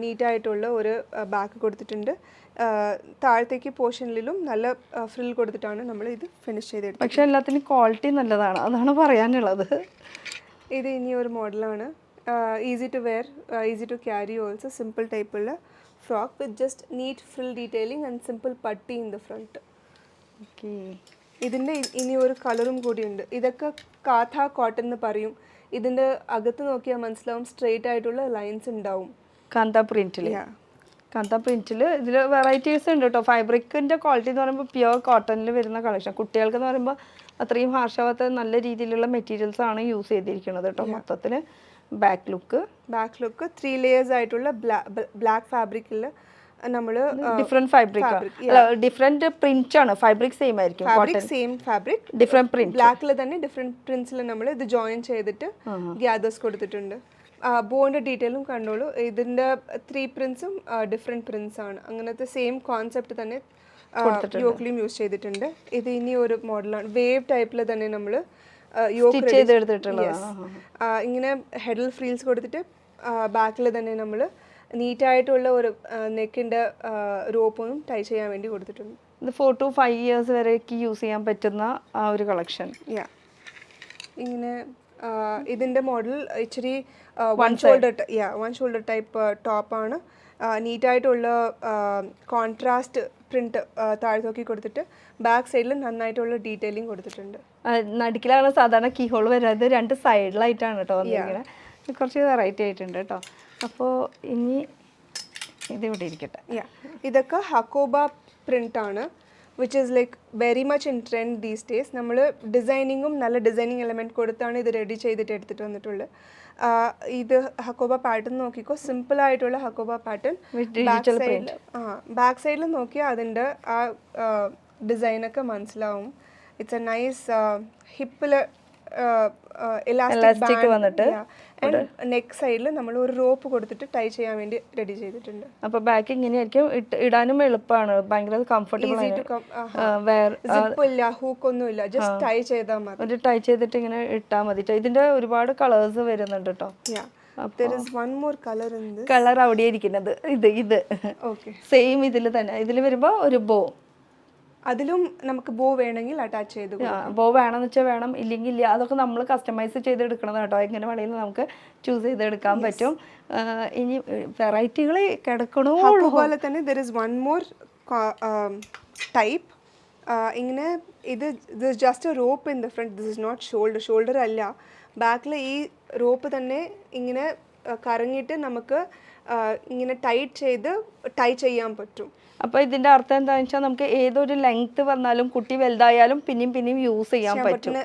നീറ്റായിട്ടുള്ള ഒരു ബാക്ക് കൊടുത്തിട്ടുണ്ട്. താഴത്തേക്ക് പോർഷനിലും നല്ല ഫ്രിൽ കൊടുത്തിട്ടാണ് നമ്മൾ ഇത് ഫിനിഷ് ചെയ്തെടുത്തത്. പക്ഷേ എല്ലാത്തിനും ക്വാളിറ്റി നല്ലതാണ്, അതാണ് പറയാനുള്ളത്. ഇത് ഇനി ഒരു മോഡലാണ്, easy to wear, easy to carry also. Simple ടൈപ്പുള്ള frock with just neat frill detailing and simple patti in the front. Okay, ഇതിൻ്റെ ഇനി ഒരു കളറും കൂടിയുണ്ട്. ഇതൊക്കെ കാഥ കോട്ടൺ എന്ന് പറയും. ഇതിൻ്റെ അകത്ത് നോക്കിയാൽ മനസ്സിലാവും സ്ട്രെയിറ്റ് ആയിട്ടുള്ള ലൈൻസ് ഉണ്ടാവും. കാന്ത പ്രിന്റിൽ ഇതിൽ വെറൈറ്റീസ് ഉണ്ട് കേട്ടോ. ഫാബ്രിക്കിൻ്റെ ക്വാളിറ്റി എന്ന് പറയുമ്പോൾ പ്യുവർ കോട്ടണിൽ വരുന്ന കളക്ഷൻ. കുട്ടികൾക്ക് എന്ന് പറയുമ്പോൾ അത്രയും ഹാർഷാവാത്ത നല്ല രീതിയിലുള്ള മെറ്റീരിയൽസ് ആണ് യൂസ് ചെയ്തിരിക്കുന്നത് കേട്ടോ. മൊത്തത്തിൽ ബാക്ക് ലുക്ക് 3 ലേയേഴ്സ് ആയിട്ടുള്ള ബ്ലാക്ക് ഫാബ്രിക്കിൽ നമ്മൾ ഡിഫറെന്റ് ഫാബ്രിക്, ഡിഫറെന്റ് പ്രിന്റ് ആണ്. ഫാബ്രിക് സെയിം ആയിരിക്കും, സെയിം ഫാബ്രിക്, ഡിഫറെന്റ് പ്രിന്റ്. ബ്ലാക്കിൽ തന്നെ ഡിഫറെന്റ് പ്രിന്റ്സിൽ നമ്മൾ ഇത് ജോയിൻ ചെയ്തിട്ട് ഗ്യാദേഴ്സ് കൊടുത്തിട്ടുണ്ട്. ബോണ്ട് ഡീറ്റെയിലും കണ്ടോളൂ. ഇതിൻ്റെ 3 പ്രിന്റ്സും ഡിഫറെന്റ് പ്രിന്റ്സ് ആണ്. അങ്ങനത്തെ സെയിം കോൺസെപ്റ്റ് തന്നെ യോക്കിലും യൂസ് ചെയ്തിട്ടുണ്ട്. ഇത് ഇനി ഒരു മോഡലാണ്, വേവ് ടൈപ്പിൽ തന്നെ നമ്മൾ ഇങ്ങനെ ഹെഡിൽ ഫ്രീൽസ് കൊടുത്തിട്ട് ബാക്കിൽ തന്നെ നമ്മൾ നീറ്റായിട്ടുള്ള ഒരു നെക്കിൻ്റെ റോപ്പൊന്നും ടൈ ചെയ്യാൻ വേണ്ടി കൊടുത്തിട്ടുണ്ട്. ഇത് 4 to 5 ഇയേഴ്സ് വരേക്ക് യൂസ് ചെയ്യാൻ പറ്റുന്ന ആ ഒരു കളക്ഷൻ. ഇങ്ങനെ ഇതിൻ്റെ മോഡൽ ഇച്ചിരി വൺ ഷോൾഡർ ടൈപ്പ് ടോപ്പാണ്. നീറ്റായിട്ടുള്ള കോൺട്രാസ്റ്റ് പ്രിന്റ് താഴ്ത്തോക്കി കൊടുത്തിട്ട് ബാക്ക് സൈഡിൽ നന്നായിട്ടുള്ള ഡീറ്റെയിലിംഗ് കൊടുത്തിട്ടുണ്ട്. നടുക്കിലാണ് സാധാരണ കീ ഹോൾ വരുന്നത്, 2 സൈഡിലായിട്ടാണ് കേട്ടോ വന്നിരിക്കുന്നത്. കുറച്ച് വെറൈറ്റി ആയിട്ടുണ്ട് കേട്ടോ. അപ്പോൾ ഇനി ഇതിവിടെ ഇരിക്കട്ടെ. ഇതൊക്കെ ഹക്കോബ പ്രിൻ്റ് ആണ്, which is like very much in trend these days. നമ്മൾ ഡിസൈനിങ്ങും നല്ല ഡിസൈനിങ് എലമെൻറ്റ് കൊടുത്താണ് ഇത് റെഡി ചെയ്തിട്ട് എടുത്തിട്ട് വന്നിട്ടുള്ളത്. ഇത് ഹക്കോബ പാറ്റേൺ നോക്കിക്കോ, സിമ്പിൾ ആയിട്ടുള്ള ഹക്കോബ പാറ്റേൺ. ബാക്ക് സൈഡിൽ നോക്കിയാൽ അതിൻ്റെ ആ ഡിസൈനൊക്കെ മനസ്സിലാവും. ഇറ്റ്സ് എ നൈസ് ഹിപ്പിൽ ഇലാസ്റ്റിക് വന്നിട്ട് നെക്ക് സൈഡിൽ നമ്മൾ ഒരു റോപ്പ് കൊടുത്തിട്ട് ടൈ ചെയ്യാൻ വേണ്ടി റെഡി ചെയ്തിട്ടുണ്ട്. അപ്പോൾ ബാക്ക് ഇങ്ങനെയായിരിക്കും, ഇടാനും എളുപ്പമാണ്, ഭയങ്കര കംഫർട്ടബിൾ ആണ്. ഇല്ല ഹൂക്കൊന്നും ഇല്ല, ജസ്റ്റ് ടൈ ചെയ്താൽ മതി. ഒരു ടൈ ചെയ്തിട്ട് ഇങ്ങനെ ഇട്ടാൽ മതി. ഇതിന്റെ ഒരുപാട് കളേഴ്സ് വരുന്നുണ്ട് കേട്ടോ. കളർ അവിടെ ഇരിക്കുന്നത് ഇത് സെയിം ഇതിൽ തന്നെ. ഇതിൽ വരുമ്പോ ഒരു ബോ, അതിലും നമുക്ക് ബോ വേണമെങ്കിൽ അറ്റാച്ച് ചെയ്ത് ബോ വേണമെന്ന് വെച്ചാൽ വേണം, ഇല്ലെങ്കിൽ ഇല്ല. അതൊക്കെ നമ്മൾ കസ്റ്റമൈസ് ചെയ്തെടുക്കണം കേട്ടോ. എങ്ങനെ വേണമെങ്കിലും നമുക്ക് ചൂസ് ചെയ്തെടുക്കാൻ പറ്റും. ഇനി വെറൈറ്റികൾ കിടക്കണോ. അതുപോലെ തന്നെ there is one more type. ഇങ്ങനെ ഇത് just a rope in the front. This is not shoulder അല്ല. ബാക്കിൽ ഈ റോപ്പ് തന്നെ ഇങ്ങനെ കറങ്ങിയിട്ട് നമുക്ക് ഇങ്ങനെ ടൈറ്റ് ചെയ്ത് ടൈ ചെയ്യാൻ പറ്റും. അപ്പോൾ ഇതിന്റെ അർത്ഥം എന്താണെന്ന് വെച്ചാൽ നമുക്ക് ഏതൊരു ലെങ്ത് വന്നാലും കുട്ടി വലുതായാലും പിന്നെയും യൂസ് ചെയ്യാൻ പറ്റും.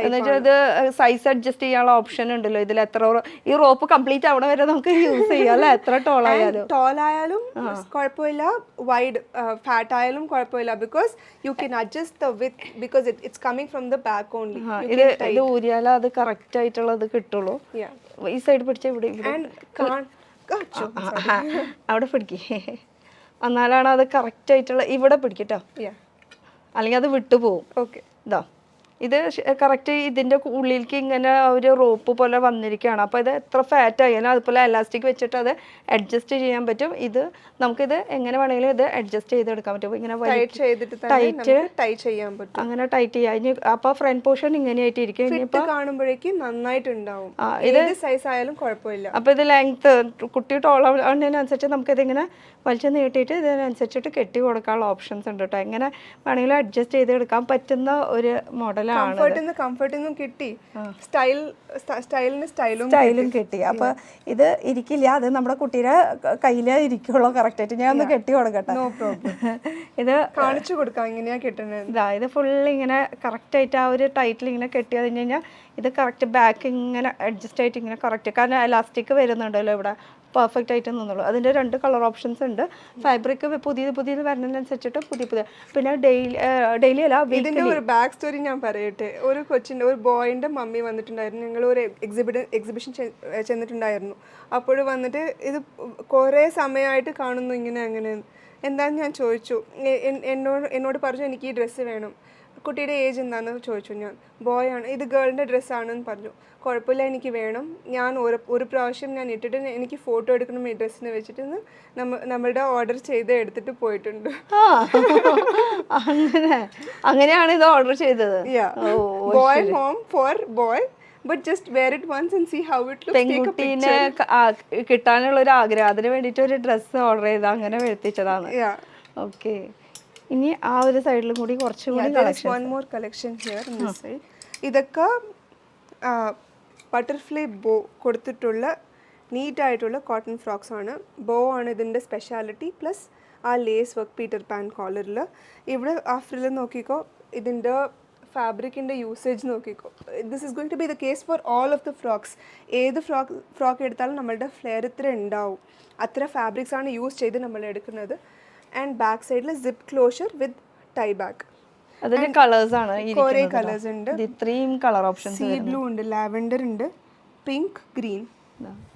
എന്നുവെച്ചാൽ ഇത് സൈസ് അഡ്ജസ്റ്റ് ചെയ്യാനുള്ള ഓപ്ഷൻ ഉണ്ടല്ലോ ഇതിൽ. എത്ര ഈ റോപ്പ് കംപ്ലീറ്റ് ആവണ വരെ നമുക്ക് യൂസ് ചെയ്യാം അല്ലേ. എത്ര ടോൾ ആയാലും കുഴപ്പമില്ല, വൈഡ് ഫാറ്റ് ആയാലും കുഴപ്പമില്ല. Because you can adjust the with, because it's coming from the back only. ഇത് ഊരിയാലും അത് കറക്റ്റ് ആയിട്ടുള്ളത് കിട്ടുള്ളൂ. ഈ സൈഡ് പിടിച്ച ഇവിടെ അവിടെ പിടിക്കേ, എന്നാലാണ് അത് കറക്റ്റ് ആയിട്ടുള്ള. ഇവിടെ പിടിക്കട്ടോ, അല്ലെങ്കിൽ അത് വിട്ടുപോകും. ഓക്കെ, ഇതാ ഇത് കറക്റ്റ് ഇതിൻ്റെ ഉള്ളിലേക്ക് ഇങ്ങനെ ഒരു റോപ്പ് പോലെ വന്നിരിക്കുകയാണ്. അപ്പോൾ ഇത് എത്ര ഫാറ്റ് ആയാലും അതുപോലെ എലാസ്റ്റിക് വെച്ചിട്ട് അത് അഡ്ജസ്റ്റ് ചെയ്യാൻ പറ്റും. ഇത് നമുക്കിത് എങ്ങനെ വേണമെങ്കിലും ഇത് അഡ്ജസ്റ്റ് ചെയ്തെടുക്കാൻ പറ്റും. ഇങ്ങനെ ടൈറ്റ് ചെയ്യാൻ പറ്റും, അങ്ങനെ ടൈറ്റ് ചെയ്യാം. ഇനി അപ്പോൾ ഫ്രണ്ട് പോർഷൻ ഇങ്ങനെയായിട്ട് ഇരിക്കും. ഇനിയിപ്പോൾ കാണുമ്പോഴേക്കും നന്നായിട്ടുണ്ടാവും. ഇത് സൈസ് ആയാലും കുഴപ്പമില്ല. അപ്പോൾ ഇത് ലെങ്ത് കുട്ടി ടോളാവുന്നതിനനുസരിച്ച് നമുക്കിതിങ്ങനെ വലിച്ച് നീട്ടിയിട്ട് ഇതിനനുസരിച്ചിട്ട് കെട്ടി കൊടുക്കാനുള്ള ഓപ്ഷൻസ് ഉണ്ട് കേട്ടോ. എങ്ങനെ വേണമെങ്കിലും അഡ്ജസ്റ്റ് ചെയ്തെടുക്കാൻ പറ്റുന്ന ഒരു മോഡൽ. കംഫർട്ടിനും കിട്ടി, സ്റ്റൈലും കിട്ടി. അപ്പൊ ഇത് ഇരിക്കില്ല, അത് നമ്മുടെ കുട്ടിയുടെ കയ്യിലേ ഇരിക്കുള്ളൂ കറക്റ്റ് ആയിട്ട്. ഞാൻ ഒന്ന് കെട്ടി കൊടുക്കട്ടെ. No problem. ഇത് കാണിച്ചു കൊടുക്കാം എങ്ങനെയാ കിട്ടുന്നത്. ഇതാ ഇത് ഫുൾ ഇങ്ങനെ കറക്റ്റ് ആയിട്ട് ആ ഒരു ടൈറ്റിൽ ഇങ്ങനെ കെട്ടി കഴിഞ്ഞ് കഴിഞ്ഞാൽ ഇത് കറക്റ്റ് ബാക്ക് ഇങ്ങനെ അഡ്ജസ്റ്റ് ആയിട്ട് ഇങ്ങനെ കറക്റ്റ്, കാരണം എലാസ്റ്റിക് വരുന്നുണ്ടല്ലോ ഇവിടെ, പെർഫെക്റ്റ് ആയിട്ട് നിന്നുള്ളൂ. അതിൻ്റെ 2 കളർ ഓപ്ഷൻസ് ഉണ്ട്. ഫാബ്രിക് പുതിയത് വരുന്നതിനനുസരിച്ചിട്ട് പുതിയ പിന്നെ ഡെയിലി അല്ല. ഇതിൻ്റെ ഒരു ബാക്ക് സ്റ്റോറി ഞാൻ പറയട്ടെ. ഒരു ബോയിൻ്റെ മമ്മി വന്നിട്ടുണ്ടായിരുന്നു. ഞങ്ങൾ ഒരു എക്സിബിഷൻ ചെന്നിട്ടുണ്ടായിരുന്നു. അപ്പോൾ വന്നിട്ട് ഇത് കുറേ സമയമായിട്ട് കാണുന്നു ഇങ്ങനെ അങ്ങനെ. എന്താണെന്ന് ഞാൻ ചോദിച്ചു. എന്നോട് പറഞ്ഞു എനിക്ക് ഈ ഡ്രസ്സ് വേണം. കുട്ടിയുടെ ഏജ് എന്താണെന്ന് ചോദിച്ചു ഞാൻ. ബോയ് ആണ്, ഇത് ഗേളിൻ്റെ ഡ്രസ്സാണെന്ന് പറഞ്ഞു. കുഴപ്പമില്ല, എനിക്ക് വേണം. ഞാൻ ഒരു പ്രാവശ്യം ഞാൻ ഇട്ടിട്ട് എനിക്ക് ഫോട്ടോ എടുക്കണം ഈ ഡ്രസ്സിനെ വെച്ചിട്ട് നമ്മളുടെ ഓർഡർ ചെയ്ത് എടുത്തിട്ട് പോയിട്ടുണ്ട്. അങ്ങനെയാണ് ഇത് ഓർഡർ ചെയ്തത്. Boy home for boy, but just wear it once and see how it looks. പെൺകുട്ടീനെ കിട്ടാനുള്ള ഒരു ആഗ്രഹം, അതിന് വേണ്ടിയിട്ട് ഒരു ഡ്രസ്സ് ഓർഡർ ചെയ്ത് അങ്ങനെ വരുത്തിച്ചതാണ്. ഓക്കെ, ഇനി ആ ഒരു സൈഡിലും കൂടി കുറച്ചുകൂടി കളക്ഷൻ ഇതൊക്കെ ബട്ടർഫ്ലൈ ബോ കൊടുത്തിട്ടുള്ള നീറ്റായിട്ടുള്ള കോട്ടൺ ഫ്രോക്സ് ആണ്. ബോ ആണ് ഇതിൻ്റെ സ്പെഷ്യാലിറ്റി. പ്ലസ് ആ ലേസ് വർക്ക് പീറ്റർ പാൻ കോളറിൽ. ഇവിടെ ആ ഫ്രില്ല് നോക്കിക്കോ, ഇതിൻ്റെ ഫാബ്രിക്കിൻ്റെ യൂസേജ് നോക്കിക്കോ. This is going to be the case for all of the frocks. ഏത് ഫ്രോക്ക് എടുത്താലും നമ്മളുടെ ഫ്ലെയർ ഇത്ര ഉണ്ടാവും. അത്ര ഫാബ്രിക്സ് ആണ് യൂസ് ചെയ്ത് നമ്മൾ എടുക്കുന്നത്. ആൻഡ് ബാക്ക് സൈഡിൽ സിപ്പ് ക്ലോഷർ വിത്ത് ടൈ ബാക്ക്. അതിന്റെ കളേഴ്സ് ആണ്, കുറേ കളേഴ്സ് ഉണ്ട്. ഇത്രയും കളർ ഓപ്ഷൻസ്, സീ ബ്ലൂ ഉണ്ട്, ലാവെൻഡർ ഉണ്ട്, പിങ്ക്, ഗ്രീൻ.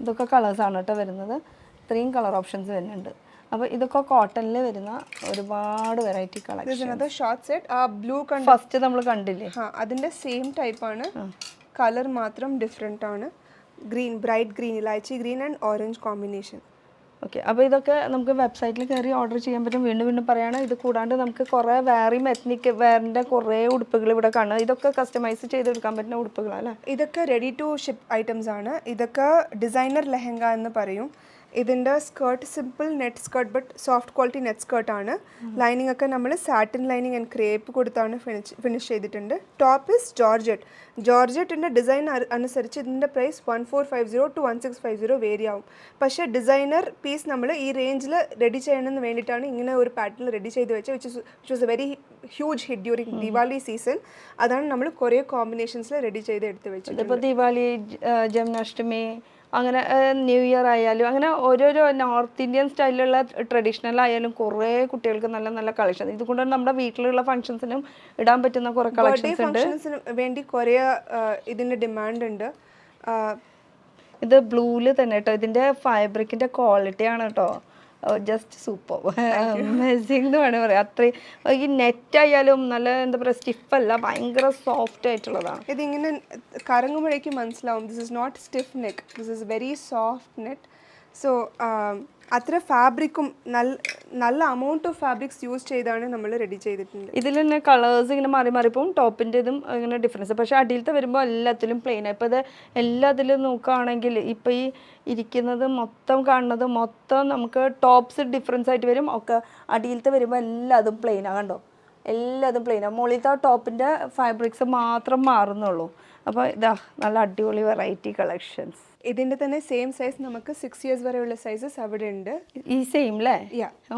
ഇതൊക്കെ കളേഴ്സ് ആണ് കേട്ടോ വരുന്നത്. ഇത്രയും കളർ ഓപ്ഷൻസ് വരുന്നുണ്ട്. അപ്പോൾ ഇതൊക്കെ കോട്ടണിൽ വരുന്ന ഒരുപാട് വെറൈറ്റി കളക്ഷൻ. ഷോർട്ട് സെറ്റ് ആ ബ്ലൂ ഫസ്റ്റ് നമ്മൾ കണ്ടില്ലേ, അതിൻ്റെ സെയിം ടൈപ്പാണ്. കളർ മാത്രം ഡിഫറെൻ്റ് ആണ്. Green, bright green, elaichi green and orange combination. Okay, അപ്പോൾ ഇതൊക്കെ നമുക്ക് വെബ്സൈറ്റിൽ കയറി ഓർഡർ ചെയ്യാൻ പറ്റും. വീണ്ടും പറയുകയാണ്, ഇത് കൂടാണ്ട് നമുക്ക് കുറേ വേറെയും എത്നിക് വെയറിൻ്റെ കുറേ ഉടുപ്പുകൾ ഇവിടെ കാണുക. ഇതൊക്കെ കസ്റ്റമൈസ് ചെയ്തെടുക്കാൻ പറ്റുന്ന ഉടുപ്പുകളല്ലേ? ഇതൊക്കെ റെഡി ടു ഷിപ്പ് ഐറ്റംസ് ആണ്. ഇതൊക്കെ ഡിസൈനർ ലെഹങ്ക എന്ന് പറയും. ഇതിൻ്റെ skirt simple net skirt but soft quality net സ്കേർട്ടാണ്. ലൈനിങ് ഒക്കെ നമ്മൾ സാറ്റിൻ ലൈനിങ് ആൻഡ് ക്രേപ്പ് കൊടുത്താണ് ഫിനിഷ് ചെയ്തിട്ടുണ്ട്. ടോപ്പ് ഇസ് ജോർജറ്റിൻ്റെ ഡിസൈൻ അനുസരിച്ച് ഇതിൻ്റെ പ്രൈസ് 1450 to 1650 വേരി ആവും. പക്ഷേ ഡിസൈനർ പീസ് നമ്മൾ ഈ റേഞ്ചിൽ റെഡി ചെയ്യണമെന്ന് വേണ്ടിയിട്ടാണ് ഇങ്ങനെ ഒരു പാറ്റേണിൽ റെഡി ചെയ്ത് വെച്ചത്, which was A very huge hit during Diwali season. അതാണ് നമ്മൾ കുറേ കോമ്പിനേഷൻസിൽ റെഡി ചെയ്ത് എടുത്ത് വെച്ചത്. ഇതിപ്പോൾ ദിവാലി, ജന്മാഷ്ടമി, അങ്ങനെ ന്യൂ ഇയർ ആയാലും അങ്ങനെ ഓരോരോ നോർത്ത് ഇന്ത്യൻ സ്റ്റൈലിലുള്ള ട്രഡീഷണൽ ആയാലും കുറേ കുട്ടികൾക്ക് നല്ല നല്ല കളക്ഷൻ. ഇതുകൊണ്ട് നമ്മുടെ വീട്ടിലുള്ള ഫംഗ്ഷൻസിനും ഇടാൻ പറ്റുന്ന കുറേ കളക്ഷൻസ് ഉണ്ട്. ഫംഗ്ഷൻസിന് വേണ്ടി കുറേ ഇതിൻ്റെ ഡിമാൻഡ് ഉണ്ട്. ഇത് ബ്ലൂവിൽ തന്നെ കേട്ടോ. ഇതിൻ്റെ ഫാബ്രിക്കിൻ്റെ ക്വാളിറ്റിയാണ് കേട്ടോ ജസ്റ്റ് സൂപ്പർ, അമേസിംഗ് എന്ന് വേണമെങ്കിൽ പറയാം. അത്രയും ഈ നെറ്റ് ആയാലും നല്ല എന്താ പറയുക സ്റ്റിഫല്ല, ഭയങ്കര സോഫ്റ്റ് ആയിട്ടുള്ളതാണ്. ഇതിങ്ങനെ കറങ്ങുമ്പോഴേക്കും മനസ്സിലാവും this is not stiff neck, this is very soft net. So അത്ര ഫാബ്രിക്കും നല്ല അമൗണ്ട് ഓഫ് ഫാബ്രിക്സ് യൂസ് ചെയ്താണ് നമ്മൾ റെഡി ചെയ്തിട്ടുണ്ട്. ഇതിൽ തന്നെ കളേഴ്സ് ഇങ്ങനെ മാറി മാറിപ്പോവും. ടോപ്പിൻ്റെ ഇതും ഇങ്ങനെ ഡിഫറൻസ്, പക്ഷേ അടിയിലത്തെ വരുമ്പോൾ എല്ലാത്തിലും പ്ലെയിൻ. ഇപ്പോൾ ഇത് എല്ലാത്തിലും നോക്കുകയാണെങ്കിൽ ഇപ്പോൾ ഈ ഇരിക്കുന്നത് മൊത്തം കാണുന്നത് മൊത്തം നമുക്ക് ടോപ്സ് ഡിഫറൻസ് ആയിട്ട് വരും. ഒക്കെ അടിയിലത്തെ വരുമ്പോൾ എല്ലാതും പ്ലെയിനാണ്, കണ്ടോ, എല്ലാതും പ്ലെയിനാണ്. മുകളിലത്തെ ടോപ്പിൻ്റെ ഫാബ്രിക്സ് മാത്രം മാറുന്നുള്ളൂ. അപ്പോൾ ഇതാ നല്ല അടിപൊളി വെറൈറ്റി കളക്ഷൻസ്. ഇതിൻ്റെ തന്നെ സെയിം സൈസ് നമുക്ക് 6 years വരെയുള്ള സൈസസ് അവിടെ ഉണ്ട്. ഈ സെയിം അല്ലേ? ഓ,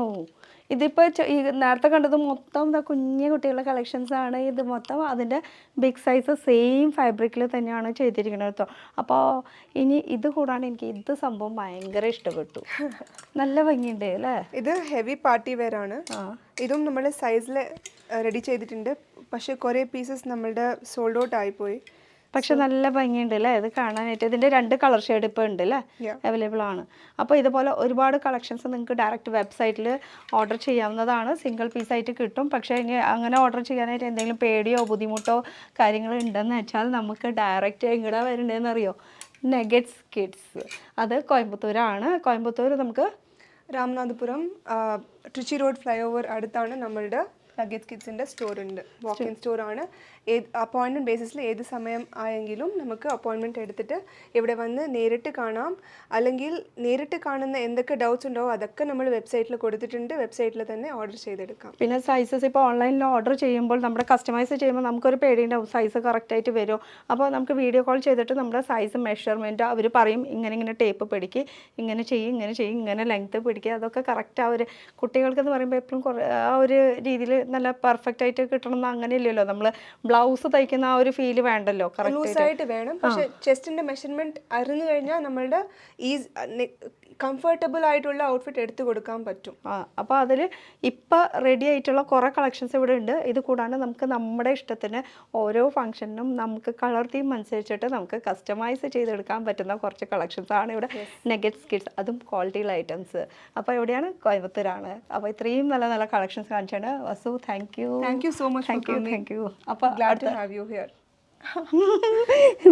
ഇതിപ്പോൾ ഈ നേരത്തെ കണ്ടത് മൊത്തം എന്താ കുഞ്ഞു കുട്ടികളുടെ കളക്ഷൻസ് ആണ്. ഇത് മൊത്തം അതിൻ്റെ ബിഗ് സൈസ് സെയിം ഫാബ്രിക്കിൽ തന്നെയാണ് ചെയ്തിരിക്കുന്നത് കേട്ടോ. അപ്പോൾ ഇനി ഇത് കൂടാണ്ട് എനിക്ക് ഇത് സംഭവം ഭയങ്കര ഇഷ്ടപ്പെട്ടു. നല്ല ഭംഗിയുണ്ട് അല്ലേ? ഇത് ഹെവി പാർട്ടി വെയർ ആണ്. ഇതും നമ്മൾ സൈസിൽ റെഡി ചെയ്തിട്ടുണ്ട്. പക്ഷേ കുറേ പീസസ് നമ്മളുടെ സോൾഡ് ഔട്ട് ആയിപ്പോയി. പക്ഷെ നല്ല ഭംഗിയുണ്ട് അല്ലേ ഇത് കാണാനായിട്ട്. ഇതിൻ്റെ 2 കളർ ഷെയ്ഡ് ഇപ്പോൾ ഉണ്ട് അല്ലേ, അവൈലബിൾ ആണ്. അപ്പോൾ ഇതുപോലെ ഒരുപാട് കളക്ഷൻസ് നിങ്ങൾക്ക് ഡയറക്റ്റ് വെബ്സൈറ്റിൽ ഓർഡർ ചെയ്യാവുന്നതാണ്. സിംഗിൾ പീസായിട്ട് കിട്ടും. പക്ഷേ ഇനി അങ്ങനെ ഓർഡർ ചെയ്യാനായിട്ട് എന്തെങ്കിലും പേടിയോ ബുദ്ധിമുട്ടോ കാര്യങ്ങൾ ഉണ്ടെന്ന് വെച്ചാൽ നമുക്ക് ഡയറക്റ്റ് എങ്ങടെ വരേണ്ടതെന്ന് അറിയോ, നെഗറ്റ്സ് കിഡ്സ്. അത് കോയമ്പത്തൂരാണ്. കോയമ്പത്തൂർ നമുക്ക് Ramanathapuram Trichy road fly over അടുത്താണ് നമ്മളുടെ നഗറ്റ്സ് കിഡ്സിൻ്റെ സ്റ്റോർ ഉണ്ട്. Walk in സ്റ്റോറാണ്. അപ്പോയിൻമെൻറ്റ് ബേസിസിൽ ഏത് സമയം ആയെങ്കിലും നമുക്ക് അപ്പോയിൻമെൻറ്റ് എടുത്തിട്ട് ഇവിടെ വന്ന് നേരിട്ട് കാണാം. അല്ലെങ്കിൽ നേരിട്ട് കാണുന്ന എന്തൊക്കെ ഡൗട്ട്സ് ഉണ്ടോ അതൊക്കെ നമ്മൾ വെബ്സൈറ്റിൽ കൊടുത്തിട്ടുണ്ട്. വെബ്സൈറ്റിൽ തന്നെ ഓർഡർ ചെയ്തെടുക്കാം. പിന്നെ സൈസസ് ഇപ്പോൾ ഓൺലൈനിൽ ഓർഡർ ചെയ്യുമ്പോൾ നമ്മുടെ കസ്റ്റമൈസ് ചെയ്യുമ്പോൾ നമുക്കൊരു പേടിയുണ്ടാവും സൈസ് കറക്റ്റായിട്ട് വരുമോ. അപ്പോൾ നമുക്ക് വീഡിയോ കോൾ ചെയ്തിട്ട് നമ്മുടെ സൈസ് മെഷർമെൻറ്റ് അവർ പറയും, ഇങ്ങനെ ടേപ്പ് പിടിക്കുക, ഇങ്ങനെ ചെയ്യും, ഇങ്ങനെ ലെങ്ത്ത് പിടിക്കുക. അതൊക്കെ കറക്റ്റ് ആ ഒരു കുട്ടികൾക്കെന്ന് പറയുമ്പോൾ എപ്പോഴും കുറേ ആ ഒരു രീതിയിൽ നല്ല പെർഫെക്റ്റ് ആയിട്ട് കിട്ടണമെന്ന് അങ്ങനെയില്ലല്ലോ. നമ്മൾ ബ്ലൗസ് തയ്ക്കുന്ന ആ ഒരു ഫീല് വേണ്ടല്ലോ, ലൂസായിട്ട് വേണം. പക്ഷേ ചെസ്റ്റിൻ്റെ മെഷർമെൻറ്റ് അറിഞ്ഞു കഴിഞ്ഞാൽ നമ്മളുടെ കംഫർട്ടബിൾ ആയിട്ടുള്ള ഔട്ട്ഫിറ്റ് എടുത്തു കൊടുക്കാൻ പറ്റും. അപ്പോൾ അതിൽ ഇപ്പോൾ റെഡി ആയിട്ടുള്ള കുറേ കളക്ഷൻസ് ഇവിടെ ഉണ്ട്. ഇത് കൂടാണ്ട് നമുക്ക് നമ്മുടെ ഇഷ്ടത്തിന് ഓരോ ഫംഗ്ഷനും നമുക്ക് കളർ തീം അനുസരിച്ചിട്ട് നമുക്ക് കസ്റ്റമൈസ് ചെയ്തെടുക്കാൻ പറ്റുന്ന കുറച്ച് കളക്ഷൻസ് ആണ് ഇവിടെ നെഗറ്റ്സ് കിഡ്സ്, അതും ക്വാളിറ്റിയുള്ള ഐറ്റംസ്. അപ്പോൾ എവിടെയാണ്? കോയമ്പത്തൂരാണ്. അപ്പോൾ ഇത്രയും നല്ല നല്ല കളക്ഷൻസ് കാണിച്ചാണ്. Vasu, thank you so much. Thank you. അപ്പോൾ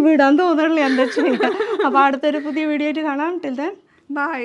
വിടാൻ തോന്നണില്ല എന്താ ചെയ്യുക. അപ്പോൾ അടുത്തൊരു പുതിയ വീഡിയോ ആയിട്ട് കാണാം. Till then bye.